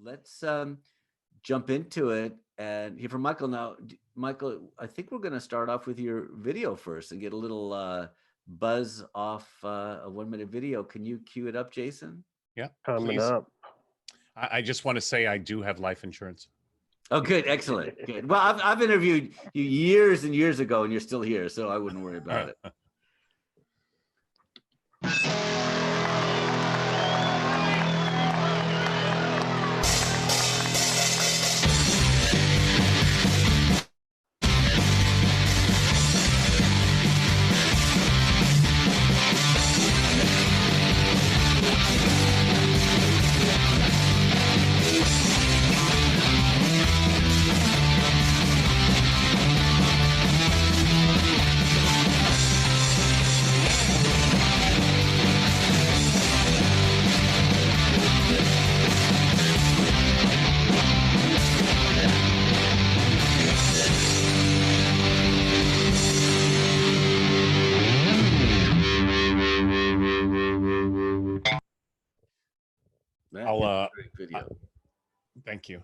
let's jump into it and hear from Michael now. Michael, I think we're going to start off with your video first and get a little buzz off a 1-minute video. Can you cue it up, Jason? Yeah, Coming please. up. I just want to say I do have life insurance. Oh, good. Excellent. Good. Well, I've interviewed you years and years ago, and you're still here, so I wouldn't worry about it. Thank you.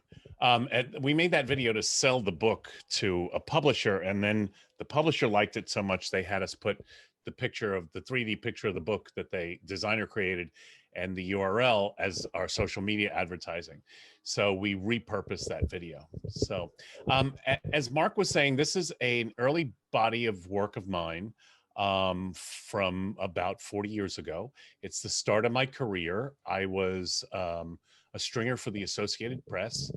We made that video to sell the book to a publisher, and then the publisher liked it so much they had us put the picture of the 3D picture of the book that the designer created and the URL as our social media advertising. So we repurposed that video. So as Mark was saying, this is an early body of work of mine from about 40 years ago. It's the start of my career. I was a stringer for the Associated Press,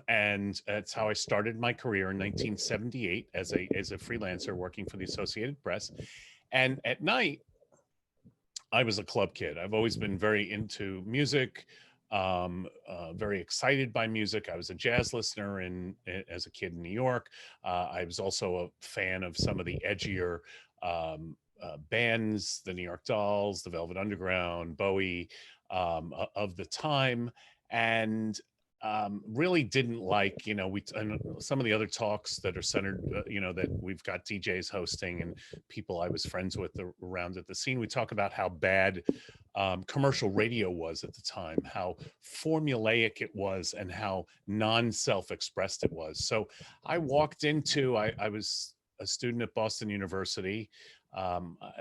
and that's how I started my career in 1978 as a freelancer working for the Associated Press. And at night, I was a club kid. I've always been very into music, very excited by music. I was a jazz listener as a kid in New York. I was also a fan of some of the edgier bands, the New York Dolls, the Velvet Underground, Bowie, of the time, and really didn't like, and some of the other talks that are centered, that we've got DJs hosting and people I was friends with around at the scene. We talk about how bad commercial radio was at the time, how formulaic it was, and how non-self-expressed it was. So I walked into, I was a student at Boston University.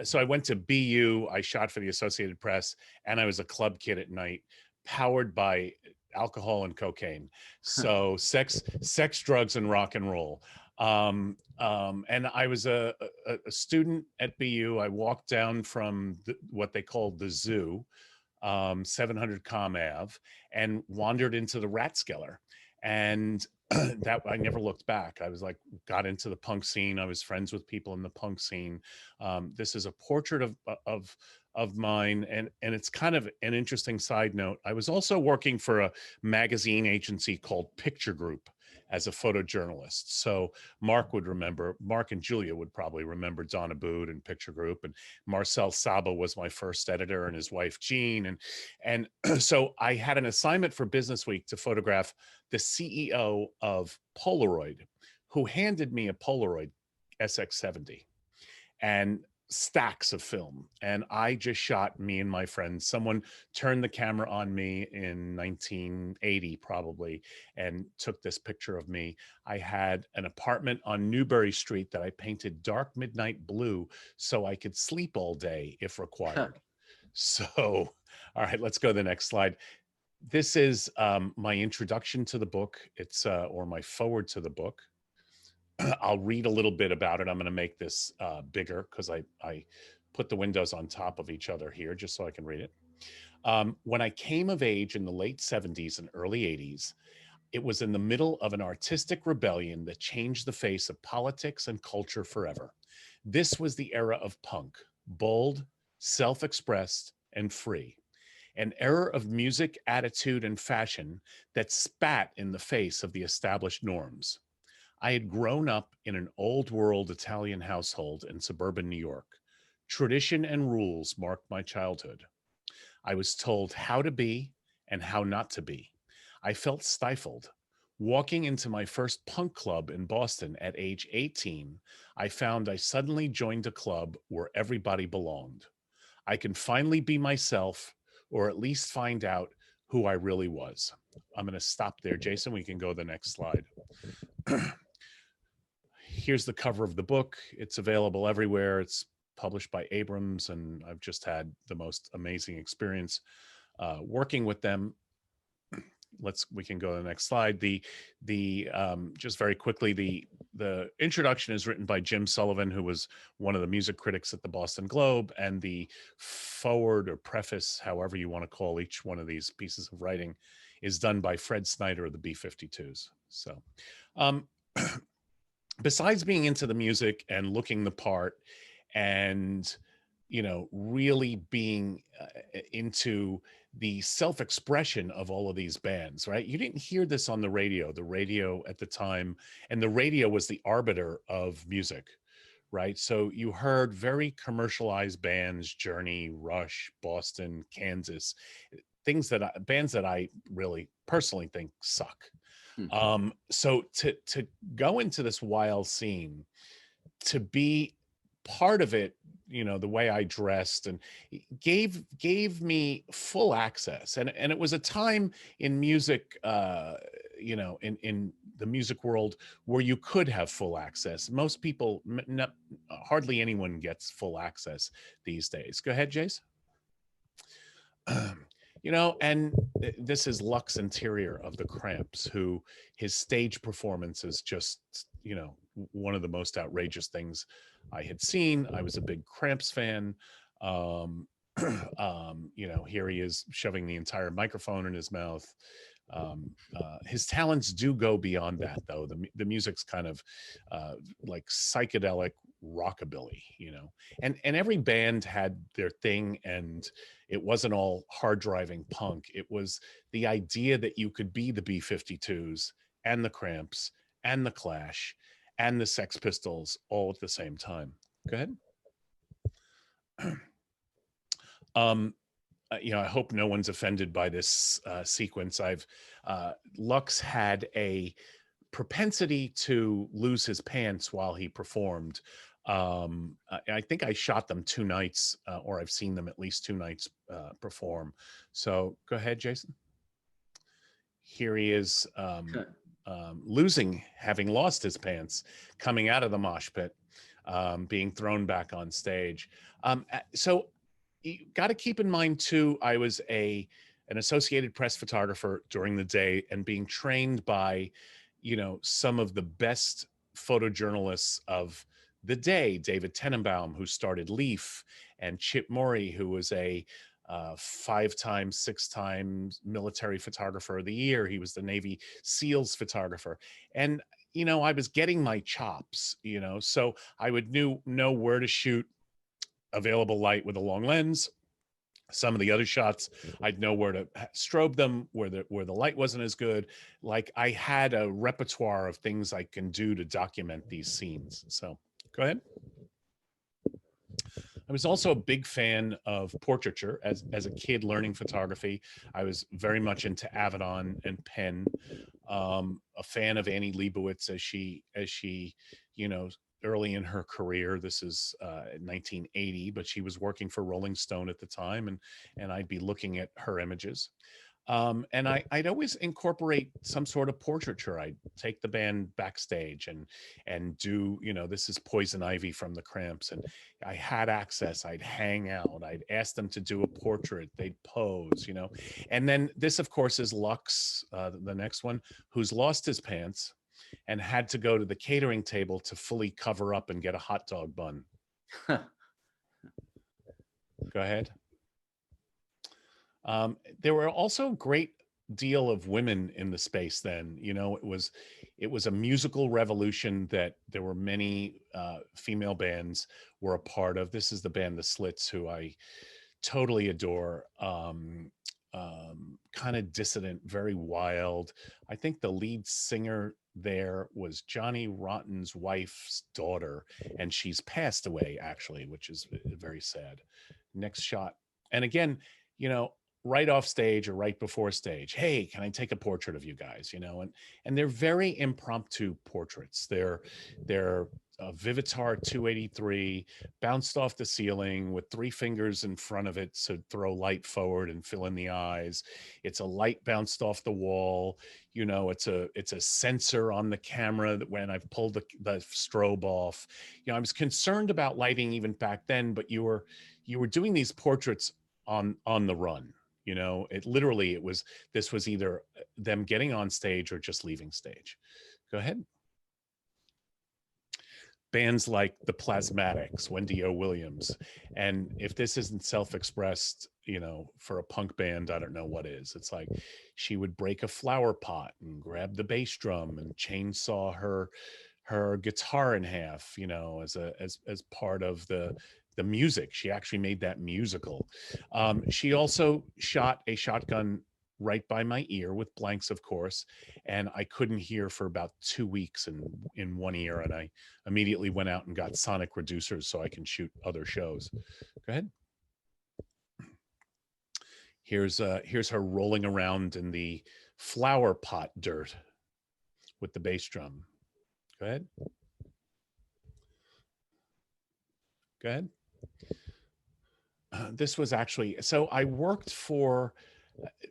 So I went to BU, I shot for the Associated Press, and I was a club kid at night, powered by alcohol and cocaine. So sex, drugs, and rock and roll. And I was a student at BU. I walked down from what they called the zoo, 700 Com Ave, and wandered into the Rathskeller. And that I never looked back. I was like, got into the punk scene. I was friends with people in the punk scene. This is a portrait of mine, and it's kind of an interesting side note. I was also working for a magazine agency called Picture Group as a photojournalist. So Mark and Julia would probably remember Donna Bood and Picture Group, and Marcel Saba was my first editor, and his wife Jean, and so I had an assignment for Business Week to photograph the CEO of Polaroid, who handed me a Polaroid SX70 and stacks of film. And I just shot me and my friends. Someone turned the camera on me in 1980 probably and took this picture of me. I had an apartment on Newbury Street that I painted dark midnight blue so I could sleep all day if required. So, all right, let's go to the next slide. This is my introduction to the book. It's or my forward to the book. I'll read a little bit about it. I'm going to make this bigger because I put the windows on top of each other here just so I can read it. When I came of age in the late 70s and early 80s, it was in the middle of an artistic rebellion that changed the face of politics and culture forever. This was the era of punk, bold, self-expressed, and free. An era of music, attitude, and fashion that spat in the face of the established norms. I had grown up in an old world Italian household in suburban New York. Tradition and rules marked my childhood. I was told how to be and how not to be. I felt stifled. Walking into my first punk club in Boston at age 18, I found I suddenly joined a club where everybody belonged. I can finally be myself, or at least find out who I really was. I'm going to stop there, Jason. We can go to the next slide. Here's the cover of the book. It's available everywhere. It's published by Abrams, and I've just had the most amazing experience working with them. We can go to the next slide. The just very quickly, the introduction is written by Jim Sullivan, who was one of the music critics at the Boston Globe, and the forward or preface, however you want to call each one of these pieces of writing, is done by Fred Snyder of the B-52s. So besides being into the music and looking the part and, you know, really being into the self-expression of all of these bands, right? You didn't hear this on the radio. The radio at the time, and the radio was the arbiter of music, right? So you heard very commercialized bands, Journey, Rush, Boston, Kansas, bands that I really personally think suck. So to go into this wild scene, to be part of it, you know, the way I dressed and gave me full access. And it was a time in music, you know, in the music world where you could have full access. Most people, hardly anyone gets full access these days. Go ahead, Jace. You know, and this is Lux Interior of the Cramps, who his stage performance is just, you know, one of the most outrageous things I had seen. I was a big Cramps fan. You know, here he is shoving the entire microphone in his mouth. His talents do go beyond that, though. The music's kind of like psychedelic rockabilly, you know, and every band had their thing, and it wasn't all hard driving punk. It was the idea that you could be the B-52s and the Cramps and the Clash and the Sex Pistols all at the same time. Go ahead. You know, I hope no one's offended by this sequence. Lux had a propensity to lose his pants while he performed. I think I shot them 2 nights, or I've seen them at least 2 nights perform. So go ahead, Jason. Here he is having lost his pants, coming out of the mosh pit, being thrown back on stage. So you got to keep in mind too, I was an Associated Press photographer during the day, and being trained by, you know, some of the best photojournalists of the day, David Tenenbaum, who started Leaf, and Chip Morey, who was a 5-time, 6-time military photographer of the year. He was the Navy SEALs photographer. And, you know, I was getting my chops, you know, so I would know where to shoot available light with a long lens. Some of the other shots, I'd know where to strobe them, where the light wasn't as good. Like, I had a repertoire of things I can do to document these scenes. So go ahead. I was also a big fan of portraiture as a kid learning photography. I was very much into Avedon and pen. A fan of Annie Leibovitz as she, you know, early in her career. This is 1980, but she was working for Rolling Stone at the time, and I'd be looking at her images. And I'd always incorporate some sort of portraiture. I'd take the band backstage and do, you know, this is Poison Ivy from the Cramps, and I had access. I'd hang out. I'd ask them to do a portrait. They'd pose, you know. And then this, of course, is Lux, the next one, who's lost his pants and had to go to the catering table to fully cover up and get a hot dog bun. Go ahead. There were also a great deal of women in the space then. You know, it was a musical revolution that there were many female bands were a part of. This is the band The Slits, who I totally adore. Kind of dissident, very wild. I think the lead singer there was Johnny Rotten's wife's daughter, and she's passed away actually, which is very sad. Next shot. And again, you know, right off stage or right before stage, hey, can I take a portrait of you guys? You know, and they're very impromptu portraits. They're a Vivitar 283 bounced off the ceiling with 3 fingers in front of it to throw light forward and fill in the eyes. It's a light bounced off the wall. You know, it's a sensor on the camera that when I've pulled the strobe off. You know, I was concerned about lighting even back then, but you were doing these portraits on the run. You know, this was either them getting on stage or just leaving stage. Go ahead. Bands like the Plasmatics, Wendy O. Williams. And if this isn't self-expressed, you know, for a punk band, I don't know what is. It's like she would break a flower pot and grab the bass drum and chainsaw her guitar in half, you know, as part of the music. She actually made that musical. She also shot a shotgun right by my ear with blanks, of course, and I couldn't hear for about 2 weeks in one ear, and I immediately went out and got sonic reducers so I can shoot other shows. Go ahead. Here's her rolling around in the flower pot dirt with the bass drum. Go ahead. Go ahead. This was actually, so I worked for,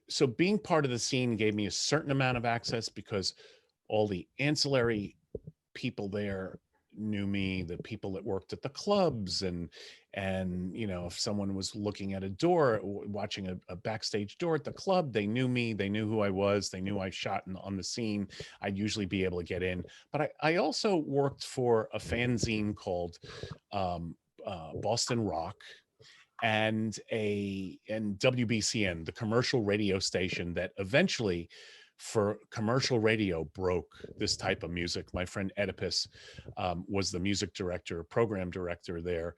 so being part of the scene gave me a certain amount of access because all the ancillary people there knew me, the people that worked at the clubs, and you know, if someone was looking at a door, watching a backstage door at the club, they knew me, they knew who I was, they knew I shot on the scene. I'd usually be able to get in. But I also worked for a fanzine called Boston Rock, and WBCN, the commercial radio station that eventually, for commercial radio, broke this type of music. My friend Oedipus was the music director, program director there.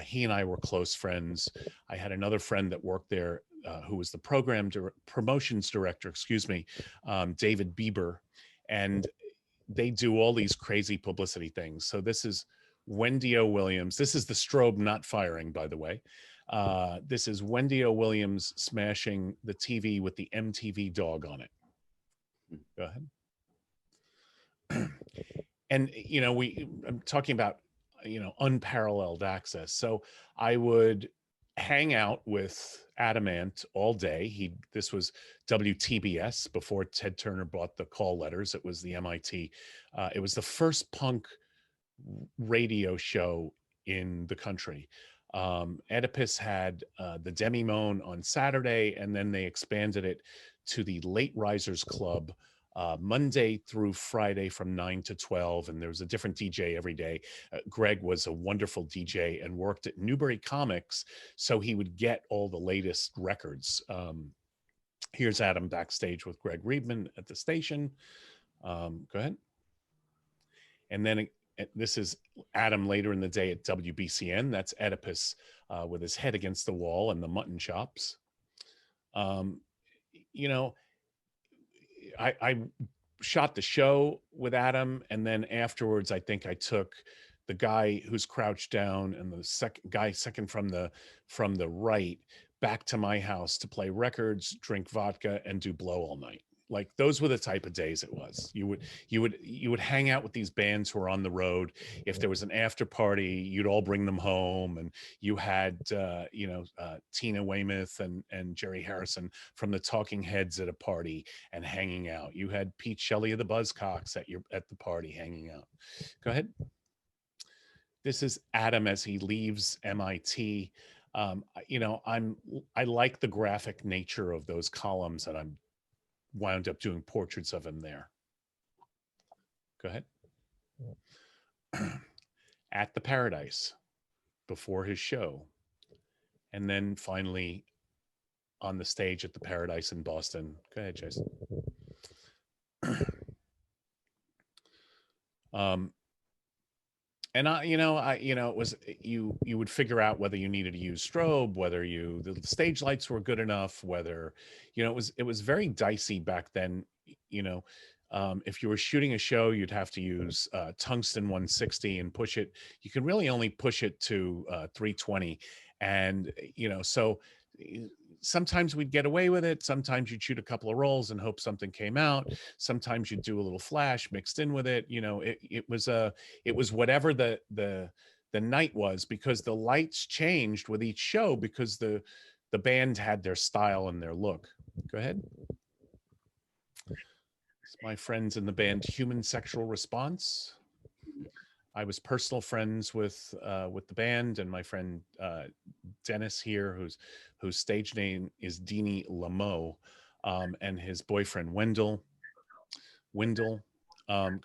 He and I were close friends. I had another friend that worked there who was the promotions director, excuse me, David Bieber. And they do all these crazy publicity things. So this is Wendy O. Williams. This is the strobe not firing, by the way. This is Wendy O. Williams smashing the TV with the MTV dog on it. Go ahead. And, you know, I'm talking about, you know, unparalleled access. So I would hang out with Adamant all day. This was WTBS before Ted Turner bought the call letters. It was the MIT. It was the first punk radio show in the country. Oedipus had the Demi-Monde on Saturday, and then they expanded it to the Late Risers Club Monday through Friday from 9 to 12, and there was a different DJ every day. Greg was a wonderful DJ and worked at Newbury Comics, so he would get all the latest records. Here's Adam backstage with Greg Riebman at the station. Go ahead. And then this is Adam later in the day at WBCN. That's Oedipus with his head against the wall and the mutton chops. You know, I shot the show with Adam, and then afterwards, I think I took the guy who's crouched down and the second from the right back to my house to play records, drink vodka, and do blow all night. Like, those were the type of days it was. You would hang out with these bands who were on the road. If there was an after party, you'd all bring them home, and you had Tina Weymouth and Jerry Harrison from the Talking Heads at a party and hanging out. You had Pete Shelley of the Buzzcocks at the party hanging out. Go ahead. This is Adam as he leaves MIT. I like the graphic nature of those columns, and I'm wound up doing portraits of him there. Go ahead. At the Paradise before his show, and then finally on the stage at the Paradise in Boston. Go ahead, Jason. And it was you would figure out whether you needed to use strobe, whether the stage lights were good enough, whether, it was very dicey back then. If you were shooting a show, you'd have to use tungsten 160 and push it. You can really only push it to 320, and so sometimes we'd get away with it. Sometimes you'd shoot a couple of rolls and hope something came out. Sometimes you'd do a little flash mixed in with it. It was whatever the night was, because the lights changed with each show because the band had their style and their look. Go ahead. It's my friends in the band Human Sexual Response. I was personal friends with the band, and my friend Dennis here, whose stage name is Deanie Lameau, and his boyfriend Wendell. Go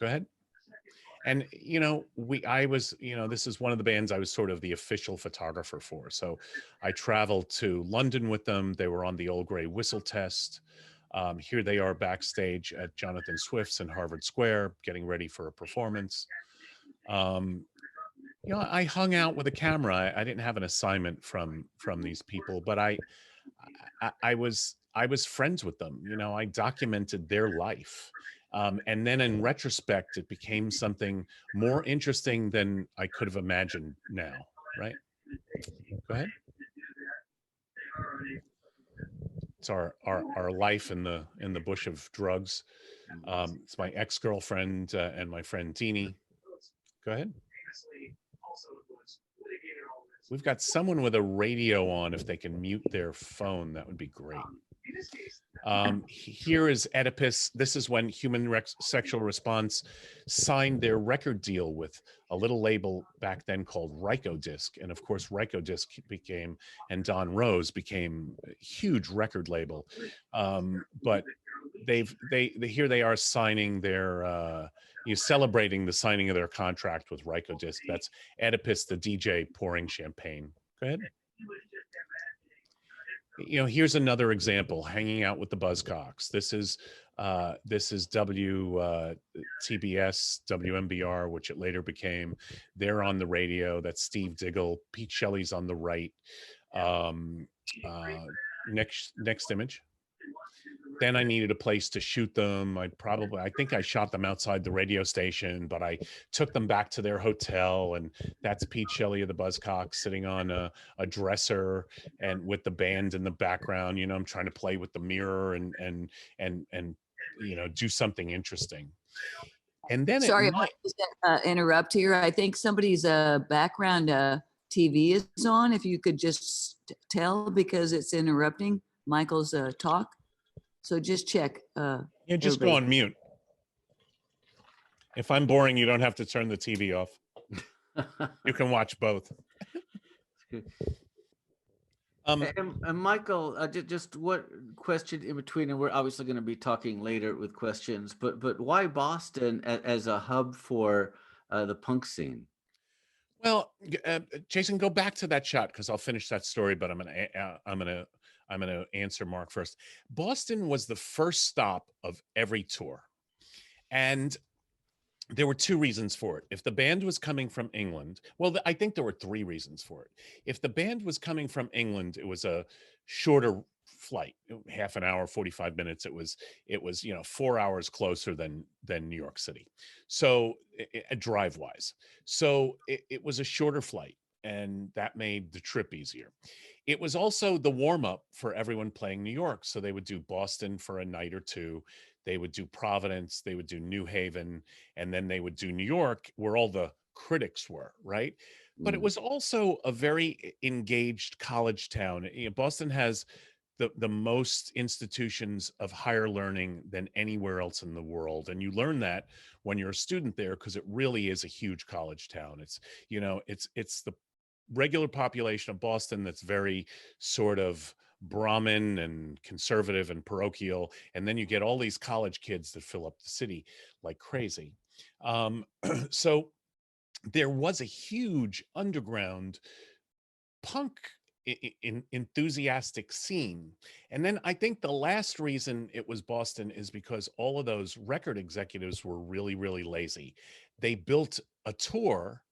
ahead. And this is one of the bands I was sort of the official photographer for. So I traveled to London with them. They were on the Old Grey Whistle Test. Here they are backstage at Jonathan Swift's in Harvard Square, getting ready for a performance. I hung out with a camera. I didn't have an assignment from these people, but I was friends with them. I documented their life. And then in retrospect, it became something more interesting than I could have imagined now, right? Go ahead. It's our life in the bush of drugs. It's my ex-girlfriend and my friend Teeny. Go ahead. We've got someone with a radio on. If they can mute their phone, that would be great. Here is Oedipus. This is when Human Sexual Response signed their record deal with a little label back then called Rykodisc. And of course, Rykodisc and Don Rose became a huge record label. But here they are signing their, celebrating the signing of their contract with Rykodisc. That's Oedipus, the DJ, pouring champagne. Go ahead. Here's another example, hanging out with the Buzzcocks. This is TBS, WMBR, which it later became. They're on the radio. That's Steve Diggle. Pete Shelley's on the right. Next image. Then I needed a place to shoot them. I think I shot them outside the radio station, but I took them back to their hotel, and that's Pete Shelley of the Buzzcocks sitting on a dresser and with the band in the background. I'm trying to play with the mirror and do something interesting. And then sorry, I just interrupt here. I think somebody's background TV is on. If you could just tell, because it's interrupting Michael's talk. So just check. Just go on mute. If I'm boring, you don't have to turn the TV off. You can watch both. And Michael, just what question in between, and we're obviously going to be talking later with questions, but why Boston as a hub for the punk scene? Well, Jason, go back to that shot, because I'll finish that story, but I'm gonna answer Mark first. Boston was the first stop of every tour. And there were two reasons for it. If the band was coming from England, well, I think there were three reasons for it. If the band was coming from England, it was a shorter flight, half an hour, 45 minutes. It was 4 hours closer than New York City. So drive wise. So it was a shorter flight, and that made the trip easier. It was also the warm-up for everyone playing New York. So they would do Boston for a night or two. They would do Providence. They would do New Haven. And then they would do New York, where all the critics were, right? But it was also a very engaged college town. Boston has the most institutions of higher learning than anywhere else in the world. And you learn that when you're a student there, because it really is a huge college town. It's the regular population of Boston that's very sort of Brahmin and conservative and parochial, and then you get all these college kids that fill up the city like crazy. So there was a huge underground punk enthusiastic scene. And then I think the last reason it was Boston is because all of those record executives were really, really lazy. They built a tour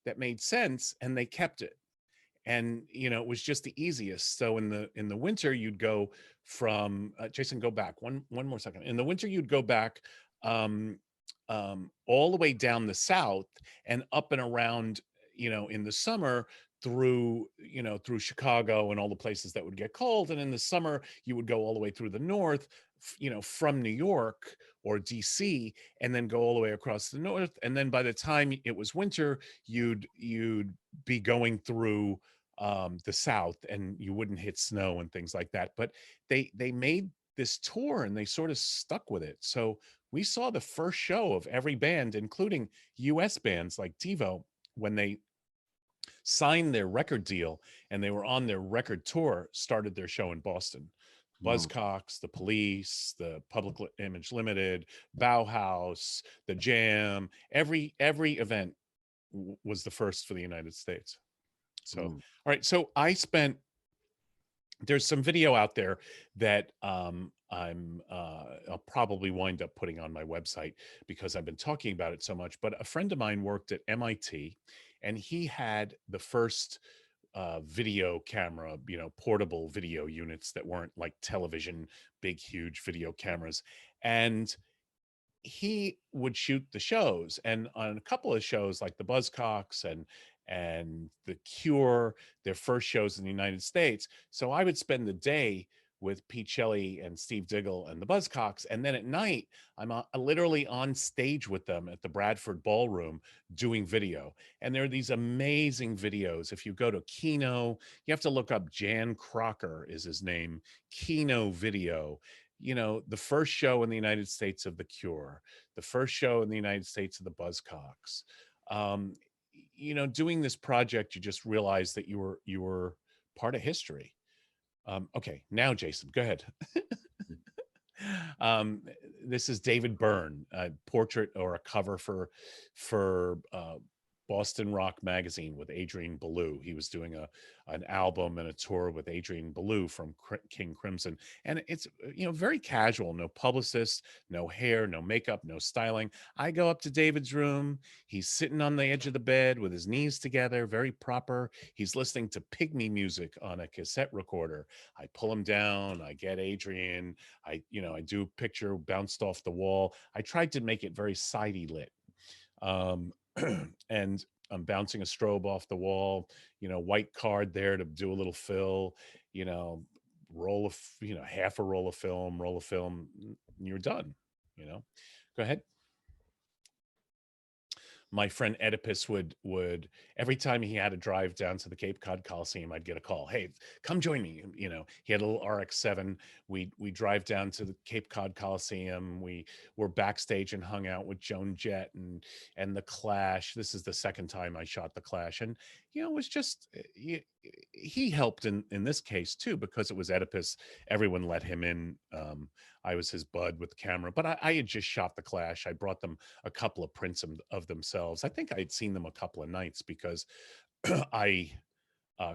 that made sense, and they kept it. And it was just the easiest. So in the winter, you'd go from Jason, go back one more second. In the winter, you'd go back all the way down the south and up and around, in the summer through, through Chicago and all the places that would get cold. And in the summer, you would go all the way through the north, from New York or DC, and then go all the way across the north. And then by the time it was winter, you'd be going through the south, and you wouldn't hit snow and things like that. But they made this tour, and they sort of stuck with it. So we saw the first show of every band, including US bands like TiVo, when they signed their record deal and they were on their record tour, started their show in Boston. Wow. Buzzcocks, the Police, the Public Image Limited, Bauhaus, the Jam, every event was the first for the United States. So, all right. So there's some video out there that I'll probably wind up putting on my website because I've been talking about it so much. But a friend of mine worked at MIT, and he had the first video camera, portable video units that weren't like television, big, huge video cameras. And he would shoot the shows, and on a couple of shows like the Buzzcocks and the Cure, their first shows in the United States. So I would spend the day with Pete Shelley and Steve Diggle and the Buzzcocks, and then at night I'm literally on stage with them at the Bradford Ballroom doing video. And there are these amazing videos. If you go to Kino, you have to look up Jan Crocker is his name, Kino Video. The first show in the United States of the Cure, the first show in the United States of the Buzzcocks. Doing this project, you just realize that you were part of history. Okay, now Jason, go ahead. This is David Byrne, a portrait or a cover for Boston Rock Magazine with Adrian Belew. He was doing an album and a tour with Adrian Belew from King Crimson. And it's, very casual, no publicist, no hair, no makeup, no styling. I go up to David's room. He's sitting on the edge of the bed with his knees together, very proper. He's listening to pygmy music on a cassette recorder. I pull him down. I get Adrian. I do a picture bounced off the wall. I tried to make it very sidey lit. And I'm bouncing a strobe off the wall, white card there to do a little fill, roll of, half a roll of film, and you're done, Go ahead. My friend Oedipus would every time he had to drive down to the Cape Cod Coliseum, I'd get a call. Hey, come join me. He had a little RX-7. We drive down to the Cape Cod Coliseum. We were backstage and hung out with Joan Jett and the Clash. This is the second time I shot the Clash, and it was just he helped in this case too, because it was Oedipus. Everyone let him in. I was his bud with the camera, but I had just shot the Clash. I brought them a couple of prints of themselves. I think I had seen them a couple of nights because a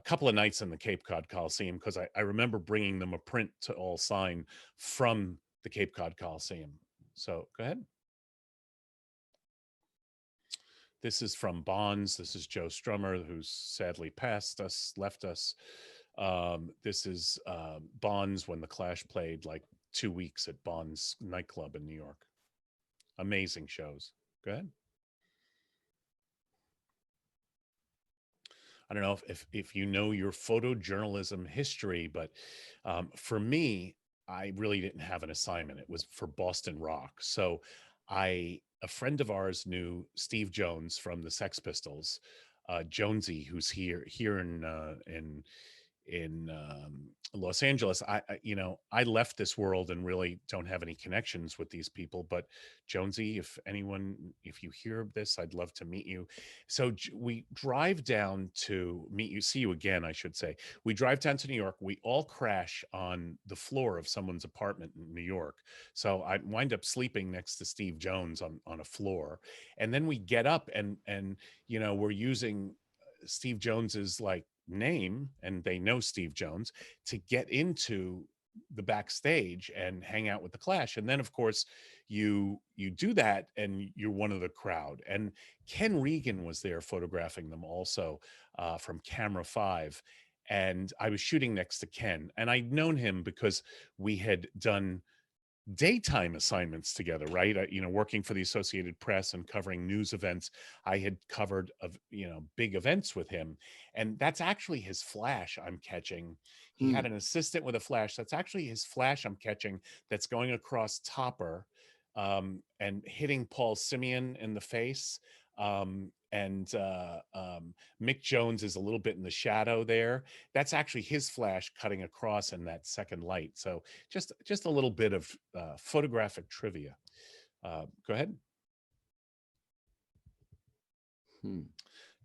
couple of nights in the Cape Cod Coliseum, because I remember bringing them a print to all sign from the Cape Cod Coliseum. So go ahead. This is from Bonds. This is Joe Strummer, who's sadly left us. This is Bonds when the Clash played like 2 weeks at Bonds nightclub in New York. Amazing shows. Go ahead. I don't know if you know your photojournalism history, but for me, I really didn't have an assignment. It was for Boston Rock. So a friend of ours knew Steve Jones from the Sex Pistols, Jonesy, who's here in Los Angeles. I left this world and really don't have any connections with these people, but Jonesy, if you hear this, I'd love to meet you. So we drive down to see you again, I should say. We drive down to New York. We all crash on the floor of someone's apartment in New York. So I wind up sleeping next to Steve Jones on a floor. And then we get up and we're using Steve Jones's name, and they know Steve Jones, to get into the backstage and hang out with the Clash. And then of course you do that and you're one of the crowd. And Ken Regan was there photographing them also, from Camera 5. And I was shooting next to Ken, and I'd known him because we had done daytime assignments together, right? Working for the Associated Press and covering news events, I had covered of big events with him, and that's actually his flash I'm catching. He Hmm. had an assistant with a flash. That's actually his flash I'm catching. That's going across Topper, and hitting Paul Simeon in the face. Mick Jones is a little bit in the shadow there. That's actually his flash cutting across in that second light. So just a little bit of photographic trivia. Go ahead.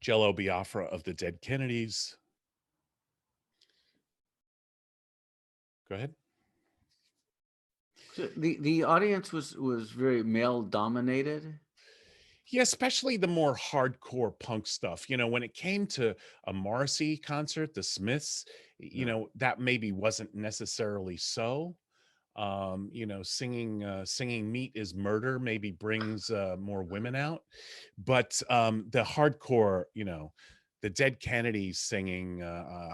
Jello Biafra of the Dead Kennedys. Go ahead. So the audience was very male dominated. Yeah, especially the more hardcore punk stuff. When it came to a Morrissey concert, the Smiths, that maybe wasn't necessarily so. Singing "Meat is Murder" maybe brings more women out, but the hardcore, the Dead Kennedys singing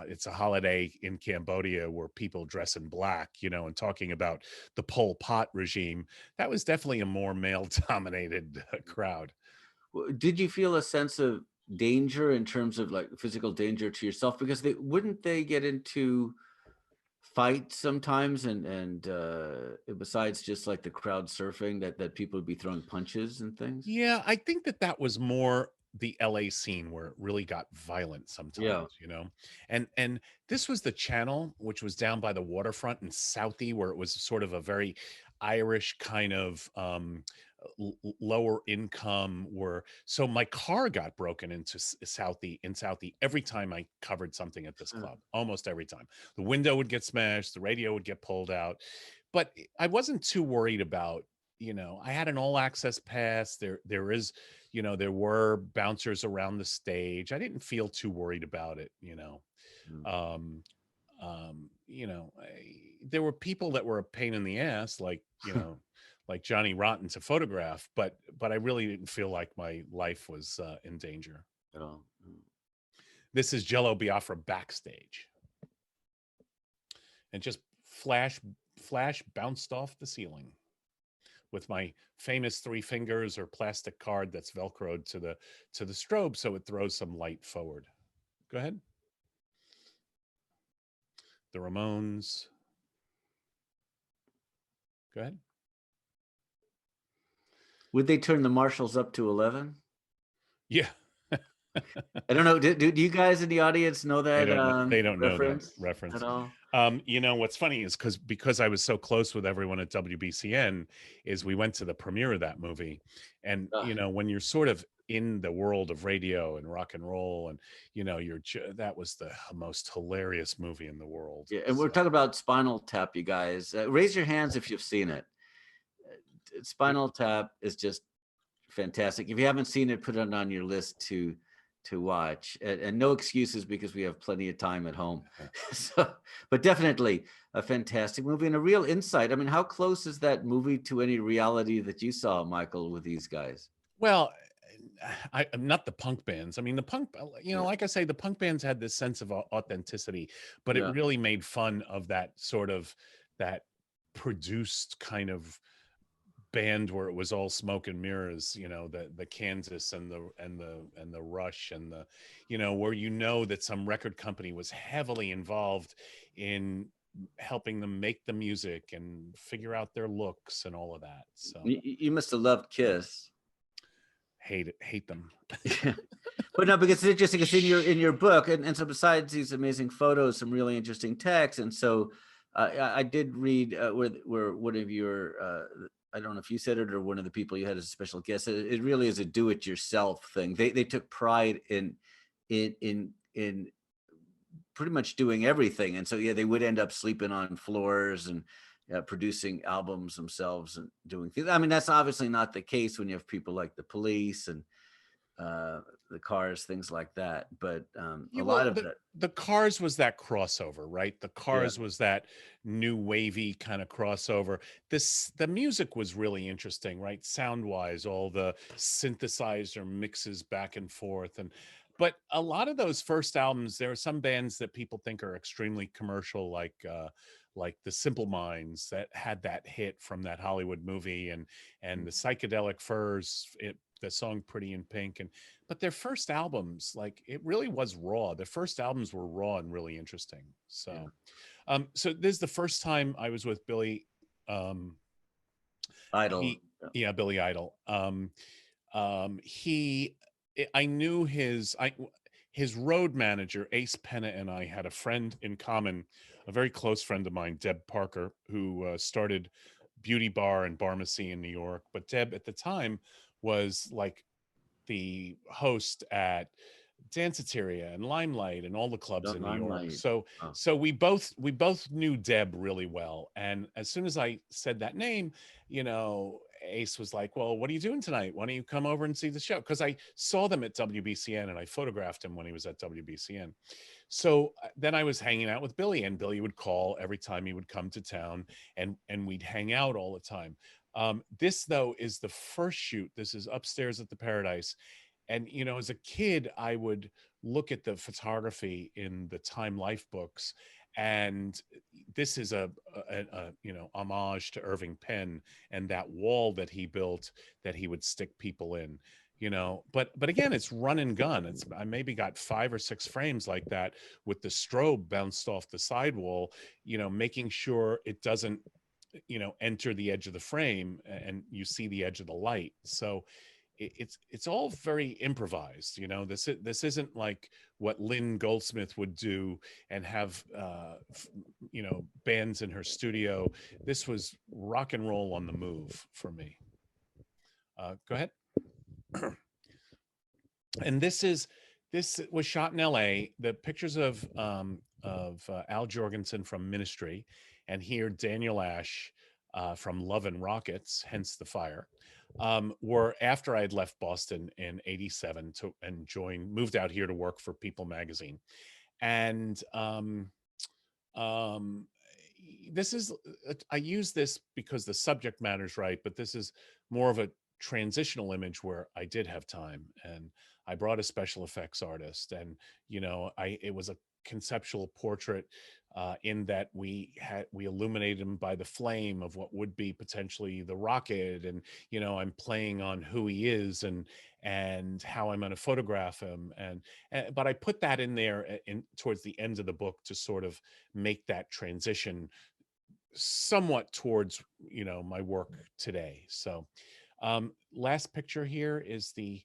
"It's a Holiday in Cambodia" where people dress in black, and talking about the Pol Pot regime, that was definitely a more male-dominated crowd. Did you feel a sense of danger in terms of like physical danger to yourself? Because wouldn't they get into fights sometimes, and besides just like the crowd surfing, that people would be throwing punches and things? Yeah, I think that was more the LA scene where it really got violent Yeah. sometimes. And this was the channel, which was down by the waterfront in Southie, where it was sort of a very Irish kind of lower income, so my car got broken into Southie every time I covered something at this club. Almost every time the window would get smashed, the radio would get pulled out, but I wasn't too worried about. I had an all access pass. There were bouncers around the stage. I didn't feel too worried about it. There were people that were a pain in the ass, like like Johnny Rotten to photograph, but I really didn't feel like my life was in danger At all. This is Jello Biafra backstage, and just flash bounced off the ceiling with my famous 3 fingers or plastic card that's velcroed to the strobe, so it throws some light forward. Go ahead. The Ramones. Go ahead. Would they turn the Marshalls up to 11? Yeah. I don't know. Do you guys in the audience know that? They don't know that reference at all. What's funny is because I was so close with everyone at WBCN, is we went to the premiere of that movie, and when you're sort of in the world of radio and rock and roll, and that was the most hilarious movie in the world. Yeah, and we're talking about Spinal Tap, you guys. Raise your hands if you've seen it. Spinal Tap is just fantastic. If you haven't seen it, put it on your list to watch, and no excuses because we have plenty of time at home. But definitely a fantastic movie and a real insight. I mean, how close is that movie to any reality that you saw, Michael, with these guys? Well, I'm not the punk bands. I mean, the punk, like I say, the punk bands had this sense of authenticity, but it really made fun of that sort of that produced kind of band where it was all smoke and mirrors, the Kansas and the Rush and the where that some record company was heavily involved in helping them make the music and figure out their looks and all of that. So you must have loved Kiss. Hate them. But no, because it's interesting. It's in your book, and so besides these amazing photos, some really interesting text. And so I did read where one of your I don't know if you said it or one of the people you had as a special guest. It really is a do-it-yourself thing. They took pride in pretty much doing everything, and so they would end up sleeping on floors and producing albums themselves and doing things. I mean, that's obviously not the case when you have people like the Police and the Cars, things like that. But a lot of the Cars was that crossover, right? The Cars was that new wavy kind of crossover. The music was really interesting, right? Sound wise, all the synthesizer mixes back and forth, and but a lot of those first albums, there are some bands that people think are extremely commercial, like the Simple Minds that had that hit from that Hollywood movie, and the Psychedelic Furs, the song Pretty in Pink. But their first albums, like, it really was raw. Their first albums were raw and really interesting. So so this is the first time I was with Billy. Idol. Billy Idol. I knew his road manager, Ace Penna, and I had a friend in common, a very close friend of mine, Deb Parker, who started Beauty Bar and Barmacy in New York. But Deb at the time was like the host at Danceteria and Limelight and all the clubs in New York. So we both knew Deb really well. And as soon as I said that name, Ace was like, well, what are you doing tonight? Why don't you come over and see the show? Because I saw them at WBCN and I photographed him when he was at WBCN. So then I was hanging out with Billy, and Billy would call every time he would come to town, and we'd hang out all the time. This, though, is the first shoot. This is upstairs at the Paradise. And, as a kid, I would look at the photography in the Time Life books, and this is a homage to Irving Penn and that wall that he built that he would stick people in, but again, it's run and gun. I maybe got 5 or 6 frames like that with the strobe bounced off the sidewall, making sure it doesn't, enter the edge of the frame and you see the edge of the light. So it's all very improvised. This isn't like what Lynn Goldsmith would do and have bands in her studio. This was rock and roll on the move for me. Go ahead. And this was shot in LA. The pictures of Al Jorgensen from Ministry, and here Daniel Ash from Love and Rockets, hence the fire, were after I had left Boston in '87 and moved out here to work for People magazine. And this is, I use this because the subject matter's right, but this is more of a transitional image where I did have time, and I brought a special effects artist, and it was a conceptual portrait in that we illuminated him by the flame of what would be potentially the rocket, and I'm playing on who he is and how I'm going to photograph him, but I put that in there towards the end of the book to sort of make that transition somewhat towards my work today. So last picture here is the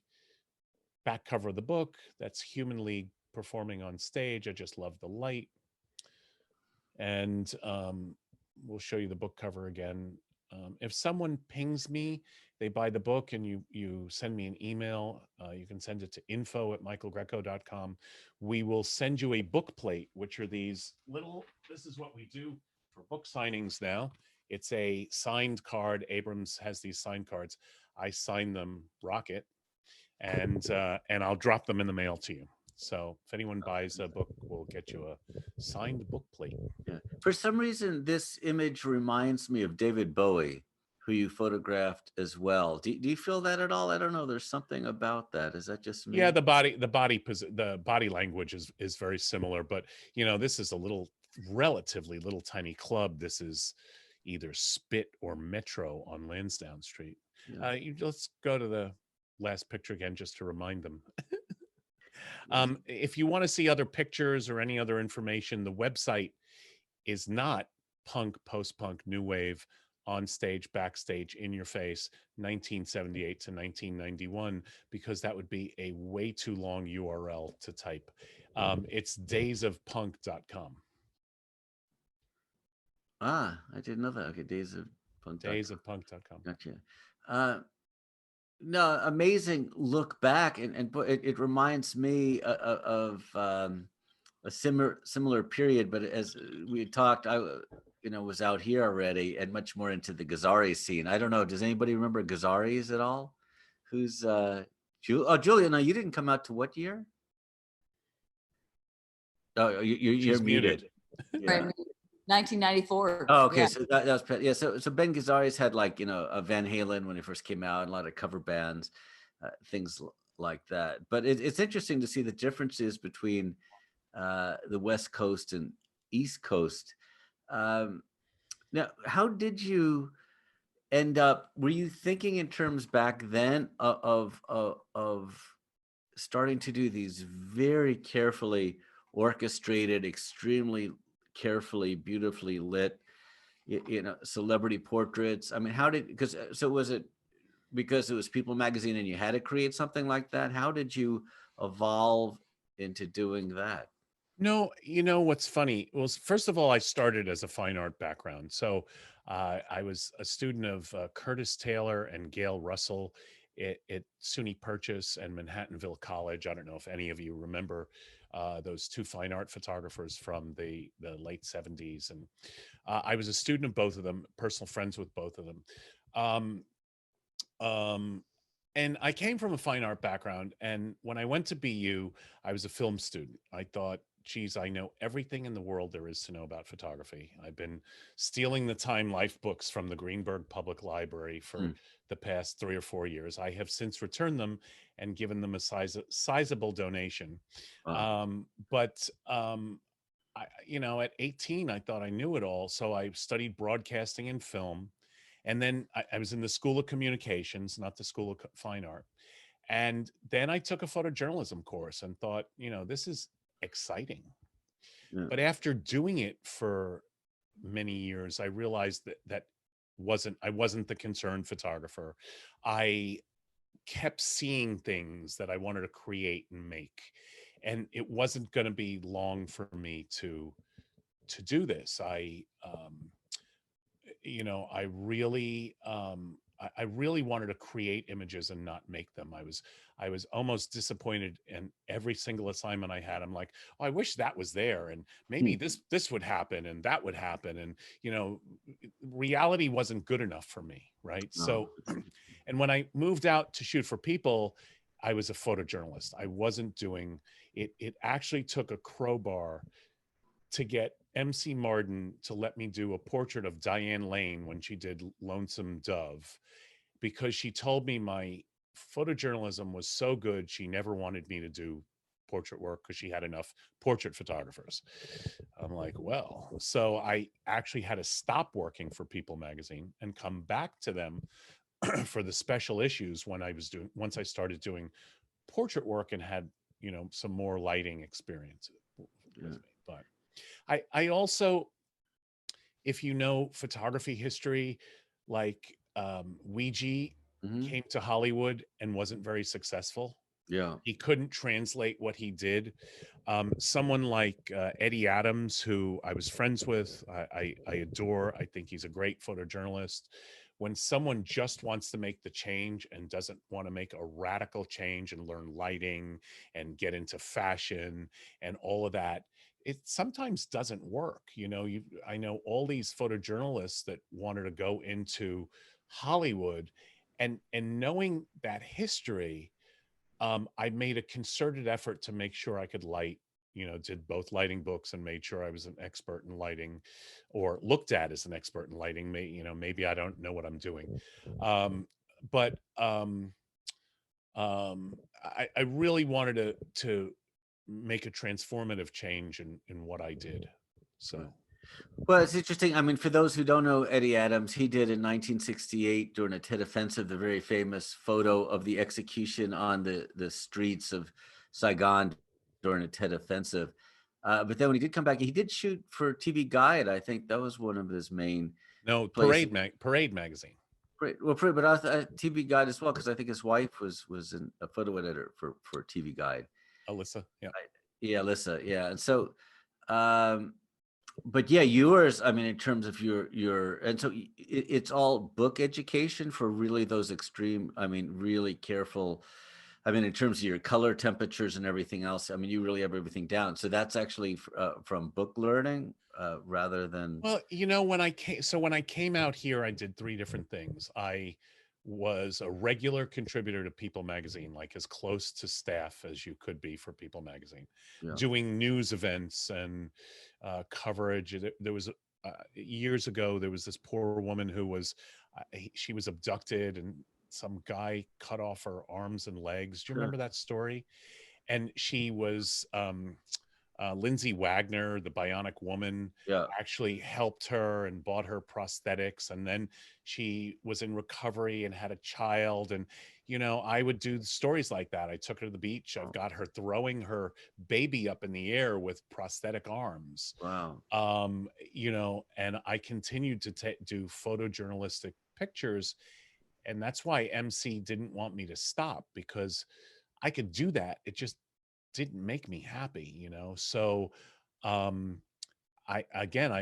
back cover of the book. That's Human League performing on stage. I just love the light. And we'll show you the book cover again. If someone pings me, they buy the book, and you send me an email, you can send it to info@michaelgrecco.com. We will send you a book plate, which are these this is what we do for book signings now. It's a signed card. Abrams has these signed cards. I sign them Rocket, and I'll drop them in the mail to you. So if anyone buys a book, we'll get you a signed book plate. Yeah. For some reason, this image reminds me of David Bowie, who you photographed as well. Do you feel that at all? I don't know. There's something about that. Is that just me? Yeah, the body language is very similar, but this is a relatively little tiny club. This is either Spit or Metro on Lansdowne Street. Yeah. Let's go to the last picture again, just to remind them. If you want to see other pictures or any other information, the website is not punk, post-punk, new wave, on stage, backstage, in your face, 1978 to 1991, because that would be a way too long URL to type. It's daysofpunk.com. I didn't know that. Okay, daysofpunk.com. Daysofpunk.com. Gotcha. No, amazing look back, and it reminds me of a similar period. But as we had talked, I was out here already and much more into the Gazzari scene. I don't know. Does anybody remember Gazzaris at all? Who's Julia? No, you didn't come out to what year? Oh, you're muted. Yeah. Right. 1994. Oh, okay. Yeah. So that was So Ben Gazzari's had a Van Halen when he first came out, and a lot of cover bands, things like that. But it's interesting to see the differences between the West Coast and East Coast. Um, Now, how did you end up? Were you thinking in terms back then of starting to do these very carefully orchestrated, extremely carefully, beautifully lit, celebrity portraits? I mean, how did, because so was it because it was People Magazine and you had to create something like that? How did you evolve into doing that? No, you know what's funny? Well, first of all, I started as a fine art background. So I was a student of Curtis Taylor and Gail Russell at SUNY Purchase and Manhattanville College. I don't know if any of you remember those two fine art photographers from the late 70s. And I was a student of both of them, personal friends with both of them. Um, um, and I came from a fine art background. And when I went to BU, I was a film student. I thought, geez, I know everything in the world there is to know about photography. I've been stealing the Time Life books from the Greenberg Public Library for Hmm. the past 3 or 4 years. I have since returned them and given them a sizable donation. Wow. At 18, I thought I knew it all. So I studied broadcasting and film. And then I was in the School of Communications, not the School of Fine Art. And then I took a photojournalism course and thought, this is exciting. Yeah. But after doing it for many years, I realized that I wasn't the concerned photographer. I kept seeing things that I wanted to create and make. And it wasn't going to be long for me to do this. I really I really wanted to create images and not make them. I was almost disappointed in every single assignment I had. I'm like, oh, I wish that was there, and maybe this would happen and that would happen, and reality wasn't good enough for me, right? No. So and when I moved out to shoot for People, I was a photojournalist. I wasn't doing it. It actually took a crowbar to get MC Martin to let me do a portrait of Diane Lane when she did Lonesome Dove, because she told me my photojournalism was so good she never wanted me to do portrait work because she had enough portrait photographers. I'm like, well, so I actually had to stop working for People magazine and come back to them for the special issues once I started doing portrait work and had, some more lighting experience with me. But I also, if you know photography history, like Ouija came to Hollywood and wasn't very successful. Yeah. He couldn't translate what he did. Someone like Eddie Adams, who I was friends with, I adore. I think he's a great photojournalist. When someone just wants to make the change and doesn't want to make a radical change and learn lighting and get into fashion and all of that, it sometimes doesn't work. I know all these photojournalists that wanted to go into Hollywood, and knowing that history, I made a concerted effort to make sure I could light, did both lighting books and made sure I was an expert in lighting, or looked at as an expert in lighting. Maybe I don't know what I'm doing. But I really wanted to make a transformative change in what I did. So. Well, it's interesting. I mean, for those who don't know Eddie Adams, he did in 1968 during a Tet Offensive, the very famous photo of the execution on the streets of Saigon during a Tet Offensive. But then when he did come back, he did shoot for TV Guide. I think that was one of his main No, places. Parade magazine. Well, but TV Guide as well, because I think his wife was a photo editor for TV Guide. Alyssa, yeah. Yeah, Alyssa, yeah. And so, but yeah, yours, I mean, in terms of your and so it's all book education for really those extreme, I mean, really careful. I mean, in terms of your color temperatures and everything else, I mean, you really have everything down. So that's actually from book learning rather than. Well, when I came out here, I did 3 different things. I was a regular contributor to People magazine, like as close to staff as you could be for People magazine, Yeah. doing news events and coverage. There was years ago, there was this poor woman who was she was abducted and some guy cut off her arms and legs. Do you Sure. remember that story? And she was Lindsay Wagner, the Bionic Woman, Yeah. actually helped her and bought her prosthetics. And then she was in recovery and had a child. And, I would do stories like that. I took her to the beach. I've got her throwing her baby up in the air with prosthetic arms. Wow. And I continued to do photojournalistic pictures. And that's why MC didn't want me to stop, because I could do that. It just didn't make me happy. So I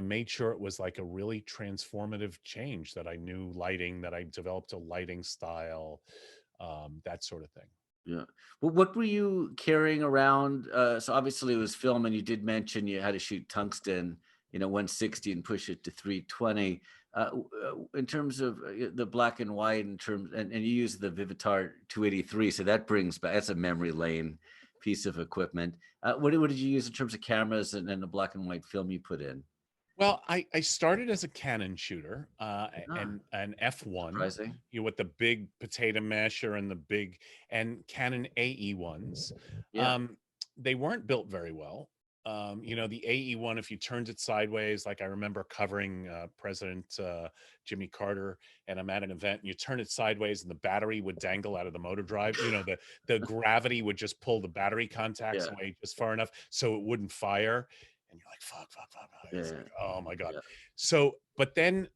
made sure it was like a really transformative change, that I knew lighting, that I developed a lighting style, that sort of thing. Yeah. Well, what were you carrying around? So obviously it was film, and you did mention you had to shoot tungsten, 160 and push it to 320. In terms of the black and white, and you use the Vivitar 283, so that brings back, that's a memory lane piece of equipment. What did you use in terms of cameras and the black and white film you put in? Well, I started as a Canon shooter, Ah, and an F1, surprising. with the big potato masher and the big, and Canon AE ones. Yeah. They weren't built very well. The AE one, if you turned it sideways, like I remember covering President Jimmy Carter, and I'm at an event, and you turn it sideways, and the battery would dangle out of the motor drive. The gravity would just pull the battery contacts Yeah. away just far enough so it wouldn't fire. And you're like, fuck. It's Yeah. like, oh my God. Yeah. So, but then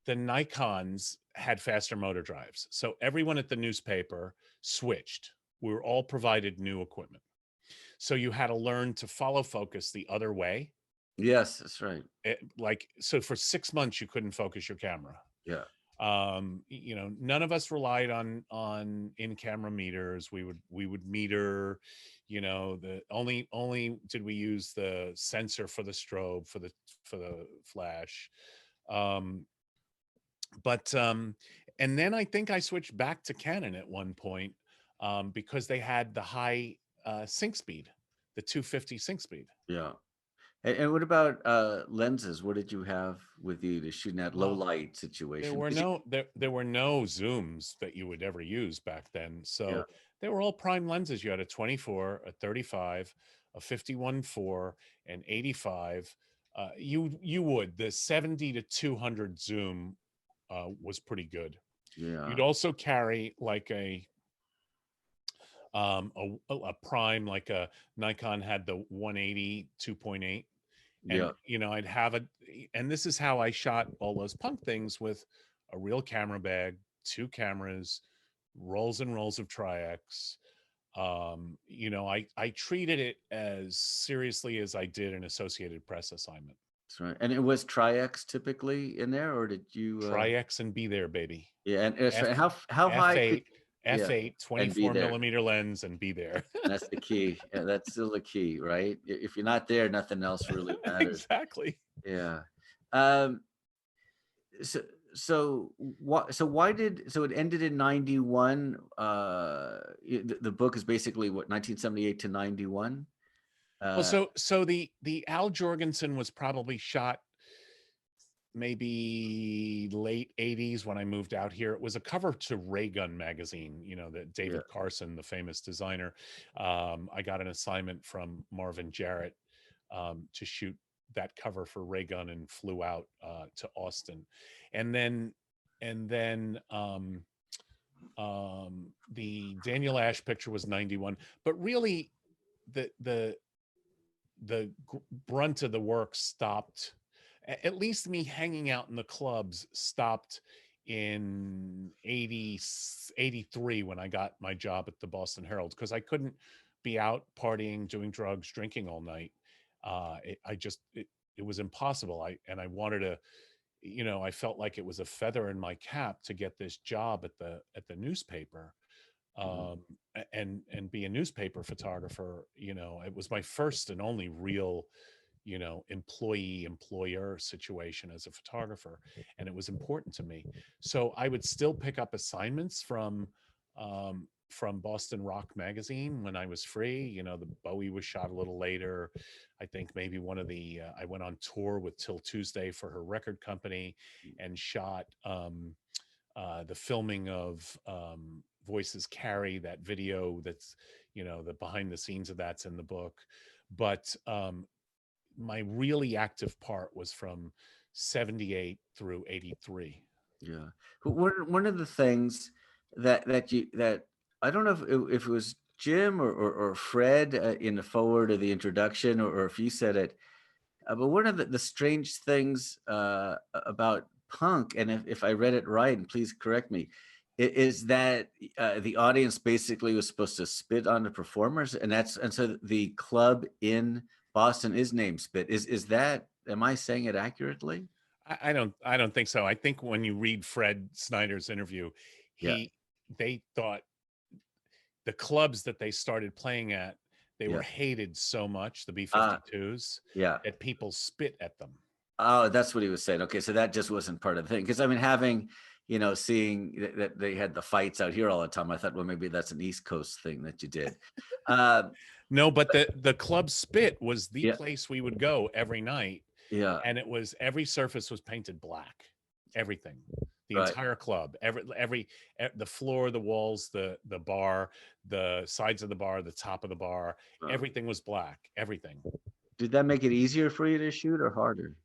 the Nikons had faster motor drives. So everyone at the newspaper switched. We were all provided new equipment. So you had to learn to follow focus the other way. Yes, that's right. So for 6 months, you couldn't focus your camera. Yeah. None of us relied on in-camera meters. We would meter, the only did we use the sensor for the strobe, for the flash. And then I think I switched back to Canon at one point, because they had the high sync speed, the 250 sync speed. Yeah. And what about lenses? What did you have with you to shoot in that low Well, light situation? there were no zooms that you would ever use back then. So Yeah. they were all prime lenses. You had a 24, a 35, a 51.4, an 85. The 70 to 200 zoom was pretty good. Yeah. You'd also carry like a prime, like a Nikon had the 180 2.8. And Yeah. I'd have and this is how I shot all those punk things, with a real camera bag, 2 cameras, rolls and rolls of Tri-X. I treated it as seriously as I did an Associated Press assignment. That's right. And it was Tri-X typically in there, or did you Tri-X and be there, baby. Yeah, and it's F, how high F8, could, yeah, F8, and be 24 there? millimeter lens, and be there. That's the key. Yeah, that's still the key, right? If you're not there, nothing else really matters. Exactly. Yeah. Um, so it ended in 91. The book is basically what, 1978 to 91. Well, so the Al Jorgensen was probably shot maybe late 80s when I moved out here. It was a cover to Ray Gun magazine, that David Carson, the famous designer. I got an assignment from Marvin Jarrett to shoot that cover for Ray Gun, and flew out to Austin. And then the Daniel Ash picture was 91, but really the brunt of the work stopped. At least me hanging out in the clubs stopped in 83 when I got my job at the Boston Herald, because I couldn't be out partying, doing drugs, drinking all night. It was impossible. I wanted to, I felt like it was a feather in my cap to get this job at the newspaper, and be a newspaper photographer. It was my first and only real employer situation as a photographer, and it was important to me. So I would still pick up assignments from Boston Rock magazine when I was free. The Bowie was shot a little later. I think maybe one of the I went on tour with Till Tuesday for her record company, and shot the filming of Voices Carry, that video that's, the behind the scenes of that's in the book. But my really active part was from 78 through 83. Yeah. One of the things that I don't know if it was Jim or Fred in the forward of the introduction, or if you said it, but one of the strange things about punk, and if I read it right, and please correct me, is that the audience basically was supposed to spit on the performers, and so the club in Boston is named Spit. Is that, am I saying it accurately? I don't think so. I think when you read Fred Snyder's interview, Yeah. they thought the clubs that they started playing at, they were Yeah. hated so much, the B-52s, Yeah. that people spit at them. Oh, that's what he was saying. Okay, so that just wasn't part of the thing. Because I mean, having, seeing that they had the fights out here all the time, I thought, well, maybe that's an East Coast thing that you did. No, but the club Spit was the Yeah. place we would go every night, Yeah. and it was, every surface was painted black, everything, the Right. entire club, the floor, the walls, the bar, the sides of the bar, the top of the bar, Wow. everything was black, everything. Did that make it easier for you to shoot or harder?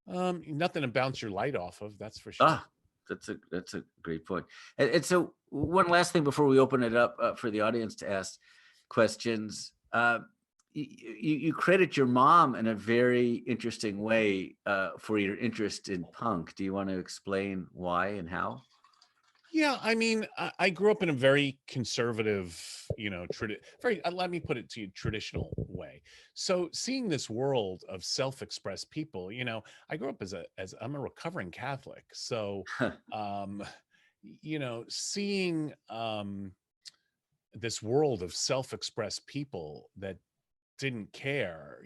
Nothing to bounce your light off of, that's for sure. That's a great point. And so one last thing before we open it up for the audience to ask questions. You credit your mom in a very interesting way for your interest in punk. Do you want to explain why and how? Yeah, I mean, I grew up in a very conservative, let me put it to you, traditional way. So seeing this world of self-expressed people, I grew up as I'm a recovering Catholic. So, seeing this world of self-expressed people that didn't care,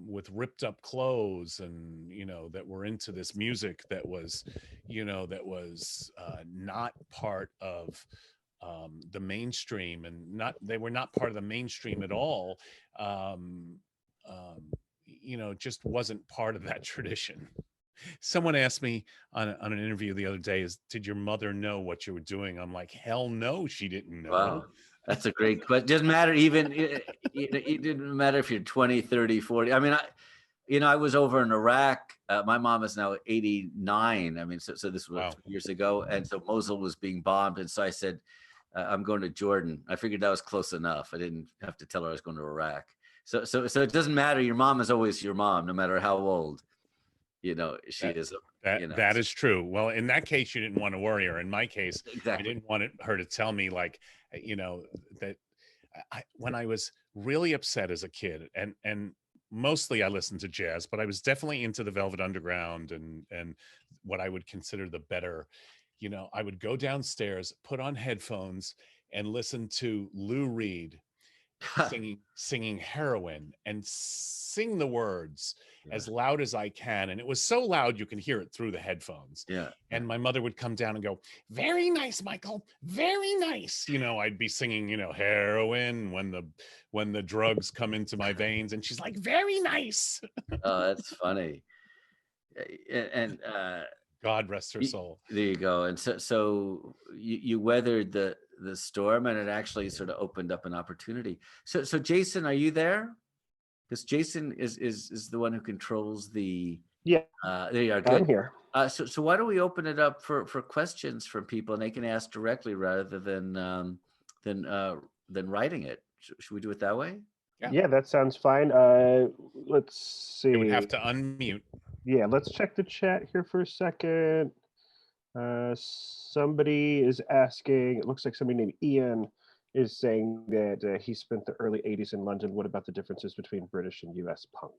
with ripped up clothes, and that were into this music that was not part of the mainstream, and they were not part of the mainstream at all. Just wasn't part of that tradition. Someone asked me on an interview the other day, did your mother know what you were doing? I'm like, hell no, she didn't know. Wow. That's a great question. Doesn't matter, even it didn't matter if you're 20, 30, 40. I mean, I was over in Iraq. My mom is now 89. I mean, so this was 2 years ago. And so Mosul was being bombed. And so I said, I'm going to Jordan. I figured that was close enough. I didn't have to tell her I was going to Iraq. So it doesn't matter. Your mom is always your mom, no matter how old, she is. That is true. Well, in that case, you didn't want to worry her. In my case, exactly. I didn't want her to tell me, like, that when I was really upset as a kid, and mostly I listened to jazz, but I was definitely into the Velvet Underground and what I would consider the better, I would go downstairs, put on headphones, and listen to Lou Reed singing Heroin, and sing the words as loud as I can. And it was so loud you can hear it through the headphones. Yeah. And my mother would come down and go, very nice, Michael, very nice. I'd be singing, Heroin when the drugs come into my veins. And she's like, very nice. Oh, that's funny. And God rest her soul. There you go. And so you weathered the storm, and it actually sort of opened up an opportunity. So Jason, are you there? Because Jason is the one who controls the. Yeah. There you are. Good. I'm here. So why don't we open it up for questions from people, and they can ask directly rather than writing it. Should we do it that way? Yeah, that sounds fine. Let's see. You would have to unmute. Yeah, let's check the chat here for a second. Somebody is asking, it looks like somebody named Ian is saying that he spent the early 80s in London. What about the differences between British and US punk?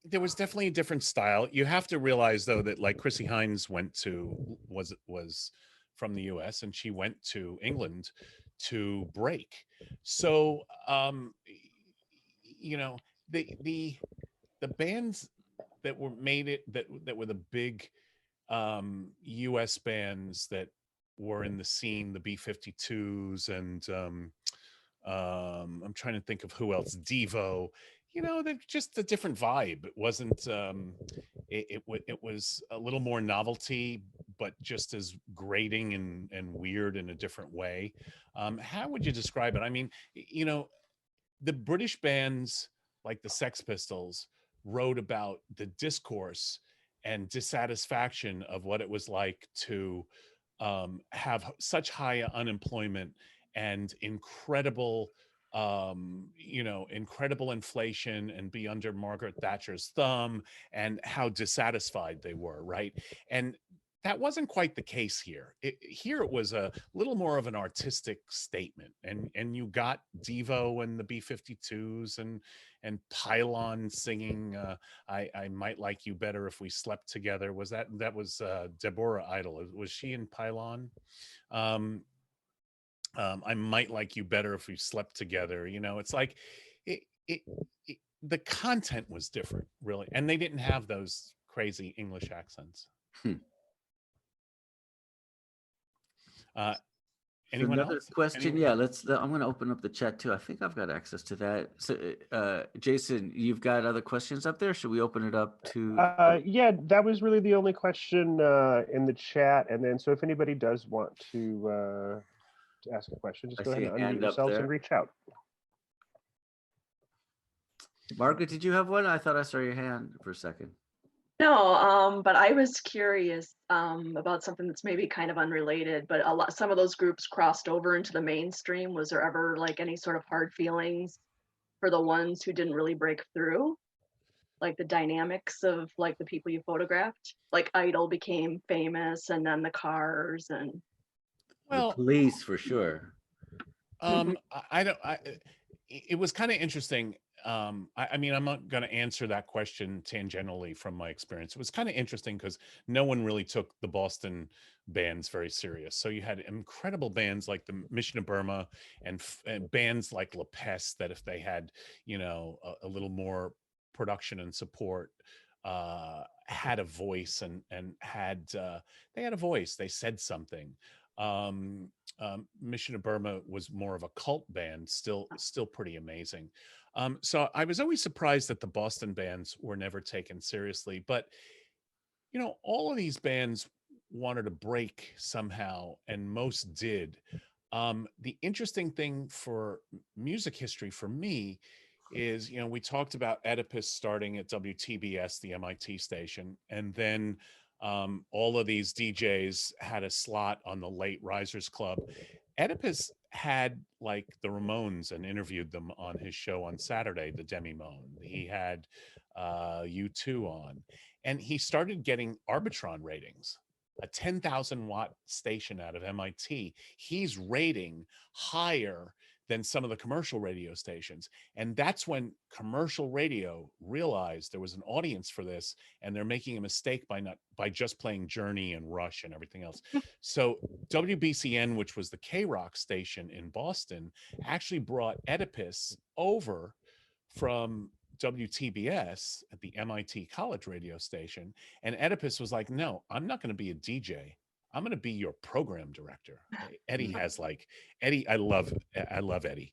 There was definitely a different style. You have to realize, though, that like Chrissie Hynde was from the US, and she went to England to break. So the bands that were made it that were the big US bands that were in the scene, the B-52s, and I'm trying to think of who else, Devo, just a different vibe. It wasn't. It was a little more novelty, but just as grating and weird in a different way. How would you describe it? I mean, the British bands like the Sex Pistols wrote about the discourse and dissatisfaction of what it was like to have such high unemployment and incredible inflation and be under Margaret Thatcher's thumb, and how dissatisfied they were, right? And that wasn't quite the case here. Here it was a little more of an artistic statement, and you got Devo and the B-52s and Pylon singing I might like you better if we slept together. That was Deborah Idol? Was she in Pylon? I might like you better if we slept together. It's like it, it, the content was different, really, and they didn't have those crazy English accents. So Anyone another else? question? Yeah, I'm going to open up the chat too. I think I've got access to that. So, Jason, you've got other questions up there? Should we open it up to? Yeah, that was really the only question in the chat. And then, so if anybody does want to ask a question, just I go ahead see a and hand unmute up yourselves there. and reach out. Margaret, did you have one? I thought I saw your hand for a second. No, but I was curious about something that's maybe kind of unrelated, but some of those groups crossed over into the mainstream. Was there ever like any sort of hard feelings for the ones who didn't really break through? Like the dynamics of like the people you photographed? Like Idol became famous, and then the Cars and The Police for sure. It was kind of interesting. I mean, I'm not going to answer that question tangentially from my experience. It was kind of interesting because no one really took the Boston bands very serious. So you had incredible bands like the Mission of Burma and bands like La Peste that if they had, a little more production and support, had a voice and they had a voice. They said something. Mission of Burma was more of a cult band, still pretty amazing. So I was always surprised that the Boston bands were never taken seriously, but all of these bands wanted to break somehow, and most did. The interesting thing for music history for me is, we talked about Oedipus starting at WTBS, the MIT station, and then all of these DJs had a slot on the Late Risers Club. Oedipus had like the Ramones and interviewed them on his show on Saturday, the Demi-Monde. He had U2 on, and he started getting Arbitron ratings, a 10,000 watt station out of MIT. He's rating higher than some of the commercial radio stations. And that's when commercial radio realized there was an audience for this, and they're making a mistake by just playing Journey and Rush and everything else. So WBCN, which was the K-Rock station in Boston, actually brought Oedipus over from WTBS at the MIT college radio station. And Oedipus was like, no, I'm not going to be a DJ. I'm going to be your program director. Eddie has like Eddie. I love Eddie.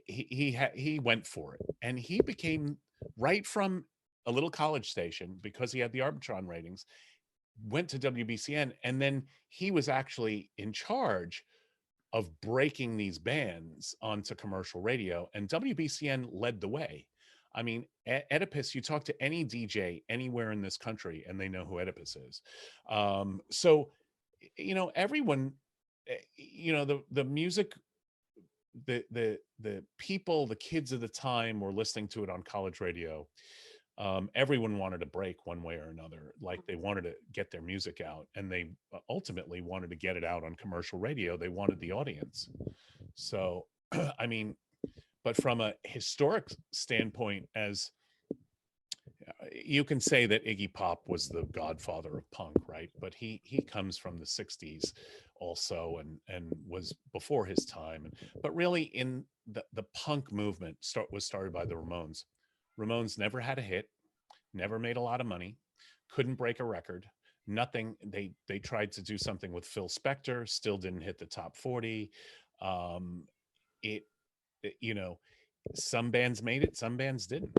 He went for it, and he became, right from a little college station, because he had the Arbitron ratings, went to WBCN, and then he was actually in charge of breaking these bands onto commercial radio, and WBCN led the way. I mean, Oedipus, you talk to any DJ anywhere in this country and they know who Oedipus is. So, everyone, the music, the people, the kids of the time were listening to it on college radio. Everyone wanted to break one way or another. Like, they wanted to get their music out, and they ultimately wanted to get it out on commercial radio. They wanted the audience. So, I mean, but from a historic standpoint, as you can say that Iggy Pop was the godfather of punk, right? But he comes from the 60s also, and was before his time. But really, in the punk movement was started by the Ramones. Ramones never had a hit, never made a lot of money, couldn't break a record, nothing. They tried to do something with Phil Spector, still didn't hit the top 40. some bands made it, some bands didn't.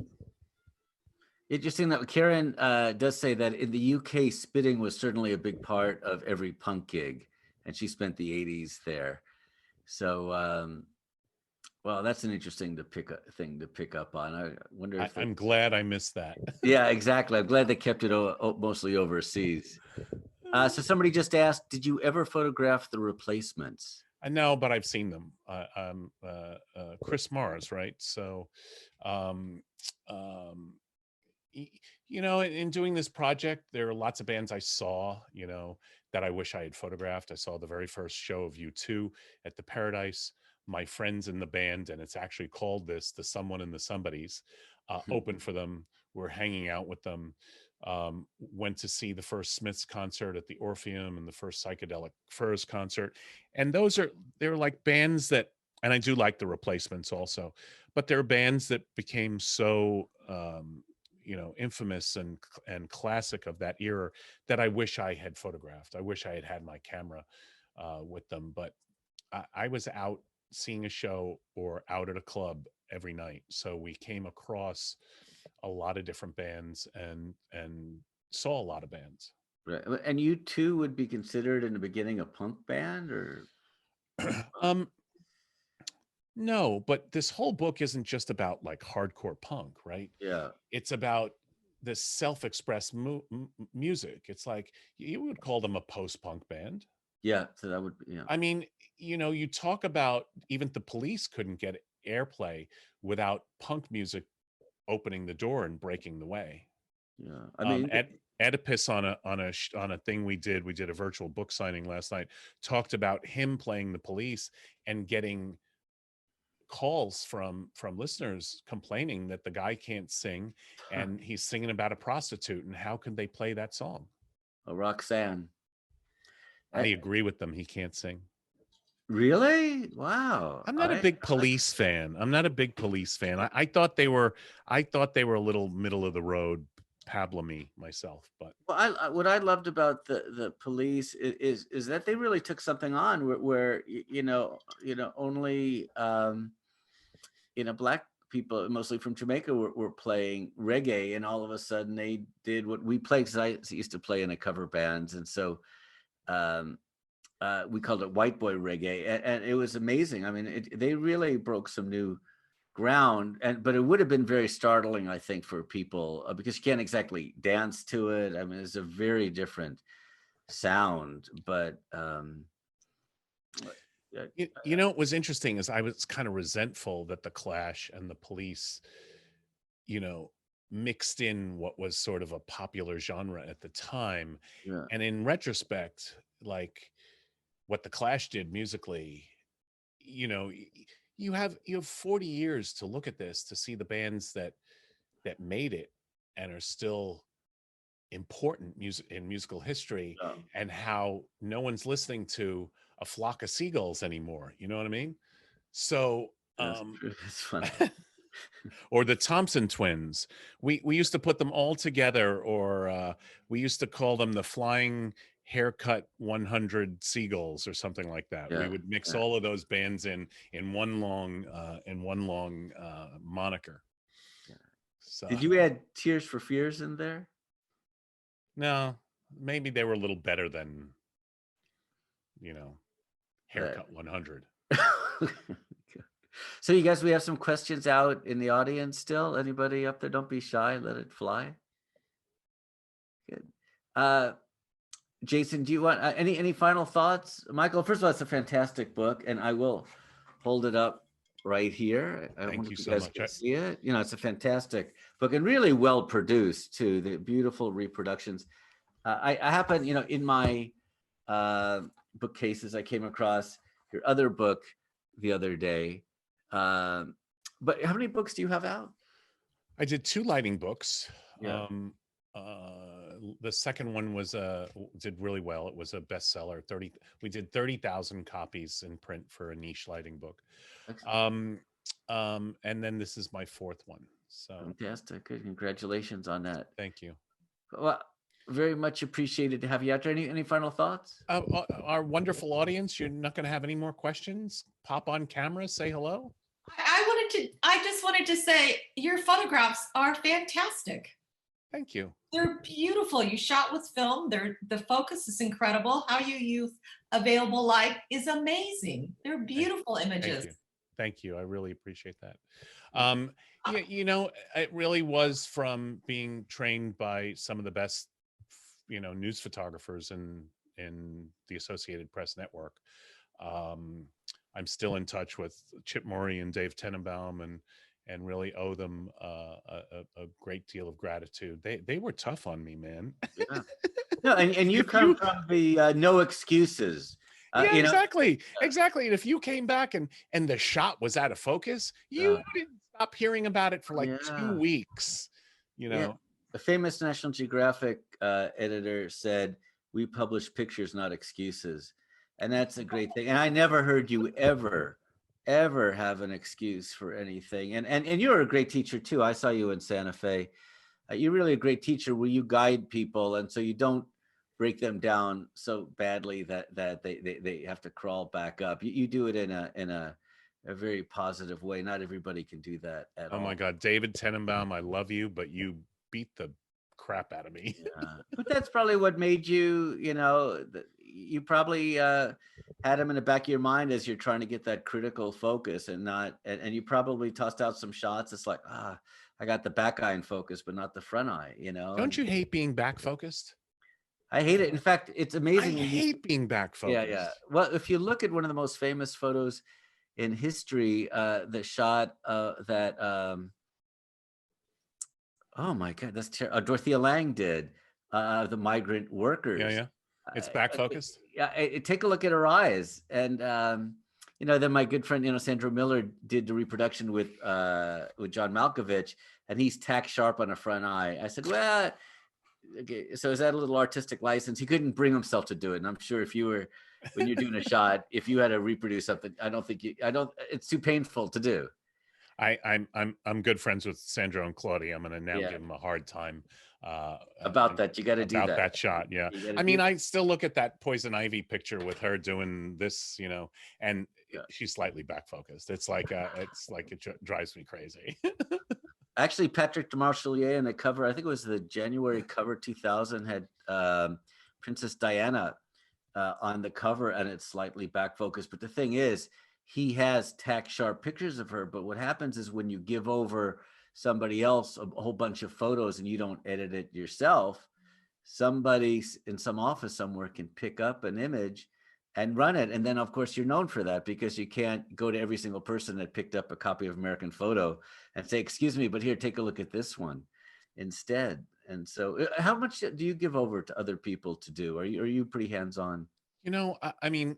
Interesting that Karen does say that in the UK, spitting was certainly a big part of every punk gig, and she spent the 80s there. So, well, that's an interesting thing to pick up on. I wonder if I'm glad I missed that. Yeah, exactly. I'm glad they kept it mostly overseas. So somebody just asked, did you ever photograph the Replacements? I know, but I've seen them. Chris Mars, right? So, um, um, you know, in doing this project, there are lots of bands I saw, you know, that I wish I had photographed. I saw the very first show of U2 at the Paradise. My friends in the band, and it's actually called this, the Someone and the Somebodies, opened for them. We're hanging out with them. Went to see the first Smiths concert at the Orpheum and the first Psychedelic Furs concert. And they're like bands that, and I do like the Replacements also, but they're bands that became so, you know, infamous and classic of that era that I wish I had photographed. I wish I had had my camera with them, but I was out seeing a show or out at a club every night. So we came across a lot of different bands and saw a lot of bands. Right. And you too would be considered in the beginning a punk band, or? No, but this whole book isn't just about like hardcore punk, right? Yeah. It's about this self-expressed music. It's like you would call them a post-punk band. Yeah. So that would be, yeah. I mean, you know, you talk about even the Police couldn't get airplay without punk music opening the door and breaking the way. Yeah. I mean, Oedipus on a thing we did a virtual book signing last night, talked about him playing the Police and getting calls from listeners complaining that the guy can't sing and he's singing about a prostitute, and how could they play that song? Roxanne. I agree with them. He can't sing. Really? Wow. I'm not a big Police fan. I thought they were a little middle of the road pablum-y myself, but what I loved about the Police is that they really took something on where you know only black people, mostly from Jamaica, were playing reggae, and all of a sudden they did what we played, because I used to play in a cover bands, and so we called it white boy reggae, and it was amazing. I mean, they really broke some new ground, but it would have been very startling, I think, for people, because you can't exactly dance to it. I mean, it's a very different sound, but you know, what was interesting is I was kind of resentful that the Clash and the Police, you know, mixed in what was sort of a popular genre at the time. Yeah. And in retrospect, like what the Clash did musically, you know, you have 40 years to look at this, to see the bands that made it and are still important in musical history, and how no one's listening to A Flock of Seagulls anymore. You know what I mean? So, it's funny. or the Thompson Twins. We used to put them all together, or we used to call them the Flying Haircut 100 Seagulls or something like that. Yeah, we would mix all of those bands in one long moniker. Yeah. So, did you add Tears for Fears in there? No, maybe they were a little better than, you know, Haircut 100. So you guys, we have some questions out in the audience still. Anybody up there? Don't be shy. Let it fly. Good. Jason, do you want any final thoughts? Michael, first of all, it's a fantastic book, and I will hold it up right here. Thank you so guys much. Can see it. You know, it's a fantastic book and really well produced too. The beautiful reproductions. I happen, you know, in my bookcases, I came across your other book the other day. But how many books do you have out? I did 2 lighting books. Yeah. The second one was did really well. It was a bestseller. We did 30,000 copies in print for a niche lighting book. And then this is my 4th one. So fantastic. Good. Congratulations on that. Thank you. Well, very much appreciated to have you out there. Any final thoughts? Our wonderful audience, you're not going to have any more questions? Pop on camera, say hello. I just wanted to say your photographs are fantastic. Thank you. They're beautiful. You shot with film. The focus is incredible. How you use available light is amazing. They're beautiful Thank images. you. Thank you. I really appreciate that. Yeah, it really was from being trained by some of the best, news photographers in the Associated Press network. I'm still in touch with Chip Morey and Dave Tenenbaum, and really owe them a great deal of gratitude. They were tough on me, man. Yeah. No, and you If come you- from the no excuses. Yeah, You know, exactly. Exactly. And if you came back and the shot was out of focus, you didn't stop hearing about it for like 2 Yeah. weeks, you Yeah. know. The famous National Geographic editor said, "We publish pictures, not excuses," and that's a great thing. And I never heard you ever have an excuse for anything. And you're a great teacher too. I saw you in Santa Fe. You're really a great teacher where you guide people, and so you don't break them down so badly that they have to crawl back up. You do it in a very positive way. Not everybody can do that at all. Oh my God, David Tenenbaum, I love you, but you beat the crap out of me. Yeah. But that's probably what made you, you probably had him in the back of your mind as you're trying to get that critical focus, and you probably tossed out some shots. It's like, I got the back eye in focus, but not the front eye, Don't you hate being back focused? I hate it. In fact, it's amazing. I hate being back focused. Yeah. Well, if you look at one of the most famous photos in history, the shot that, oh my God, that's Dorothea Lange did, the migrant workers. Yeah. It's back focused. Take a look at her eyes. And, then my good friend, Sandra Miller did the reproduction with John Malkovich, and he's tack sharp on a front eye. I said, well, okay, so is that a little artistic license? He couldn't bring himself to do it. And I'm sure if you were, when you're doing a shot, if you had to reproduce something, it's too painful to do. I'm good friends with Sandro and Claudia. I'm going to now give them a hard time about that. You got to do that. About that shot. Yeah. I mean, I still look at that Poison Ivy picture with her doing this, and she's slightly back focused. It's like it drives me crazy. Actually, Patrick Demarchelier in the cover, I think it was the January cover 2000, had Princess Diana on the cover, and it's slightly back focused. But the thing is, he has tack sharp pictures of her. But what happens is when you give over somebody else a whole bunch of photos and you don't edit it yourself, somebody in some office somewhere can pick up an image and run it. And then, of course, you're known for that because you can't go to every single person that picked up a copy of American Photo and say, excuse me, but here, take a look at this one instead. And so how much do you give over to other people to do? Are you pretty hands-on? I mean,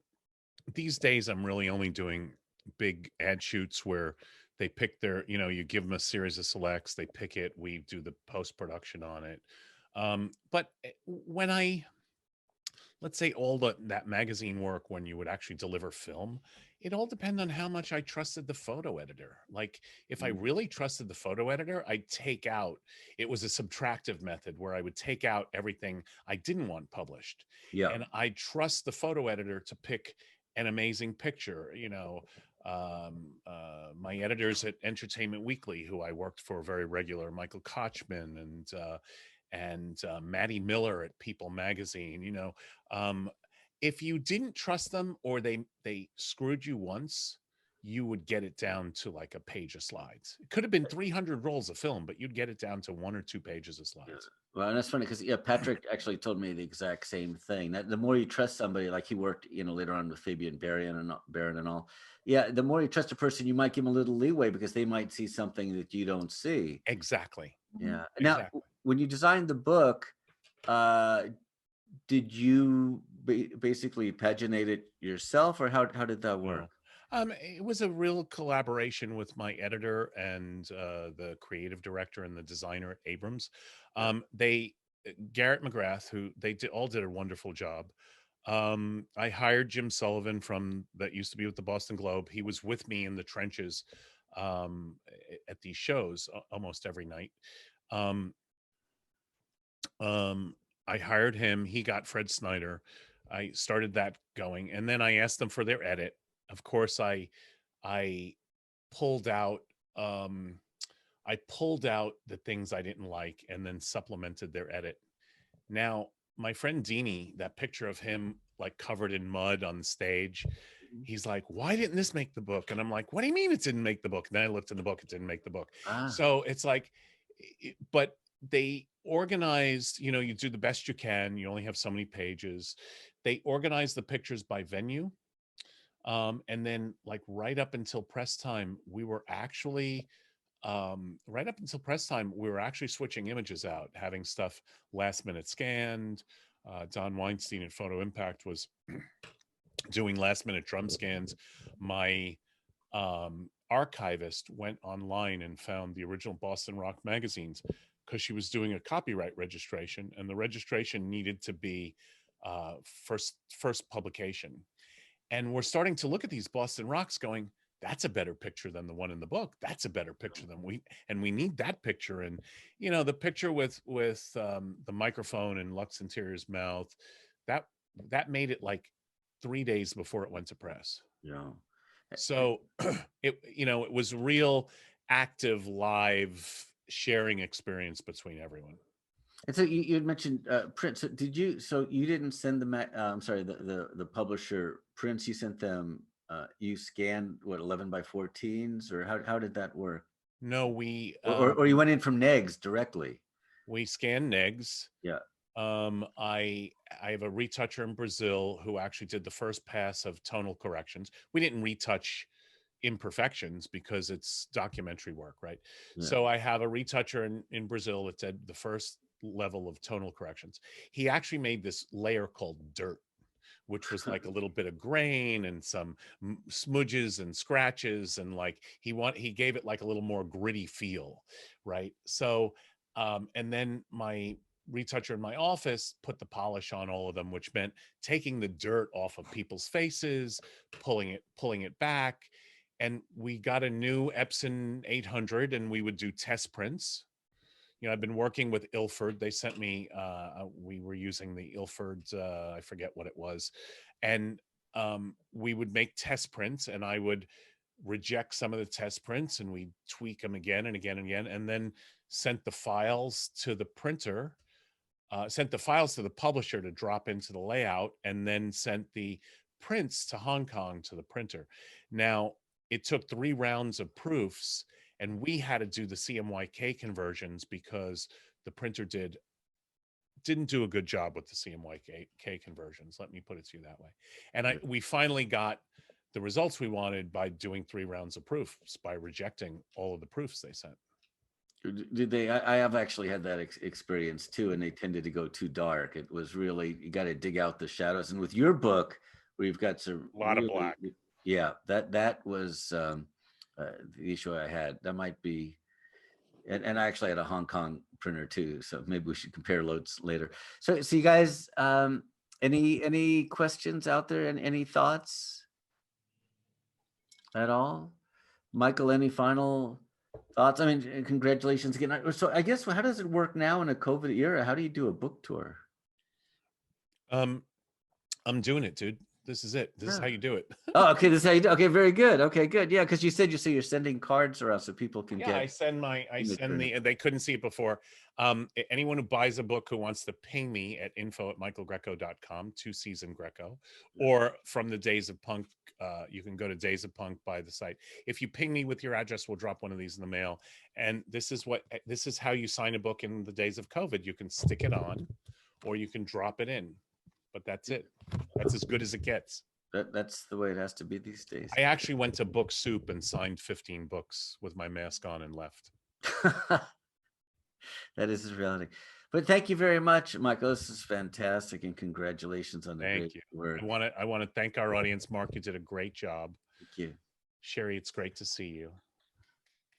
these days I'm really only doing big ad shoots where they pick their, you give them a series of selects, they pick it, we do the post-production on it. But when let's say that magazine work, when you would actually deliver film, it all depends on how much I trusted the photo editor. Like if I really trusted the photo editor, I'd take out, it was a subtractive method where I would take out everything I didn't want published. Yeah. And I trust the photo editor to pick an amazing picture. My editors at Entertainment Weekly, who I worked for very regular, Michael Kochman and Maddie Miller at People Magazine, if you didn't trust them or they screwed you once, you would get it down to like a page of slides. It could have been 300 rolls of film, but you'd get it down to 1 or 2 pages of slides. Yeah. Well, and that's funny because Patrick actually told me the exact same thing. That the more you trust somebody, like he worked, later on with Fabian Byrne and all. Yeah, the more you trust a person, you might give them a little leeway because they might see something that you don't see. Exactly. Yeah. Exactly. Now, when you designed the book, did you basically paginate it yourself, or how did that work? It was a real collaboration with my editor and the creative director and the designer at Abrams. Garrett McGrath, who all did a wonderful job. I hired Jim Sullivan that used to be with the Boston Globe. He was with me in the trenches at these shows almost every night. I hired him. He got Fred Snyder. I started that going, and then I asked them for their edit. Of course, I pulled out the things I didn't like and then supplemented their edit. Now, my friend Deanie, that picture of him like covered in mud on the stage, he's like, why didn't this make the book? And I'm like, what do you mean it didn't make the book? And then I looked in the book, it didn't make the book. So it's like, but they organized, you know, you do the best you can. You only have so many pages. They organized the pictures by venue. And then like right up until press time, we were actually switching images out, having stuff last minute scanned. Don Weinstein at Photo Impact was doing last minute drum scans. My archivist went online and found the original Boston Rock magazines because she was doing a copyright registration, and the registration needed to be first publication. And we're starting to look at these Boston Rocks going, that's a better picture than the one in the book. That's a better picture than we need that picture. And, you know, the picture with the microphone in Lux Interior's mouth, that made it like 3 days before it went to press. Yeah. So it was real active live sharing experience between everyone. And so you had mentioned print. So you didn't send them, I'm sorry, the publisher prints, you sent them, you scanned what, 11 by 14s, or how did that work? No, we, or you went in from negs directly. We scanned negs. Yeah. I have a retoucher in Brazil who actually did the first pass of tonal corrections. We didn't retouch imperfections because it's documentary work, right? Yeah. So I have a retoucher in Brazil that did the first level of tonal corrections. He actually made this layer called dirt, which was like a little bit of grain and some smudges and scratches, and like he gave it like a little more gritty feel, right? So and then my retoucher in my office put the polish on all of them, which meant taking the dirt off of people's faces, pulling it back. And we got a new Epson 800, and we would do test prints. You know, I've been working with Ilford. They sent me, we were using the Ilford, I forget what it was. And we would make test prints, and I would reject some of the test prints, and we tweak them again and again and again, and then sent the files to the printer, sent the files to the publisher to drop into the layout, and then sent the prints to Hong Kong to the printer. Now, it took 3 rounds of proofs, and we had to do the CMYK conversions because the printer didn't do a good job with the CMYK conversions. Let me put it to you that way. And we finally got the results we wanted by doing 3 rounds of proofs, by rejecting all of the proofs they sent. Did they? I have actually had that experience too, and they tended to go too dark. It was really, you got to dig out the shadows. And with your book, where you've got some a lot of black. Yeah, that was the issue I had. That might be, and I actually had a Hong Kong printer too, so maybe we should compare loads later. So you guys, any questions out there, and any thoughts at all? Michael, any final thoughts? I mean, congratulations again. So I guess, how does it work now in a COVID era? How do you do a book tour? I'm doing it, dude. This is it. This is how you do it. Oh, okay. This is how you do. Okay, very good. Okay, good. Yeah, because you said you're sending cards around so people can get. Yeah, they couldn't see it before. Anyone who buys a book who wants to ping me at info@michaelgrecco.com, 2 C's in Grecco, or from the Days of Punk, you can go to Days of Punk by the site. If you ping me with your address, we'll drop one of these in the mail. And this is how you sign a book in the days of COVID. You can stick it on, or you can drop it in. But that's it. That's as good as it gets. That's the way it has to be these days. I actually went to Book Soup and signed 15 books with my mask on and left. That is his reality. But thank you very much, Michael. This is fantastic, and congratulations on the great work. I want to thank our audience. Mark, you did a great job. Thank you. Sherry, it's great to see you.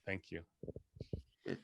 Thank you. Good.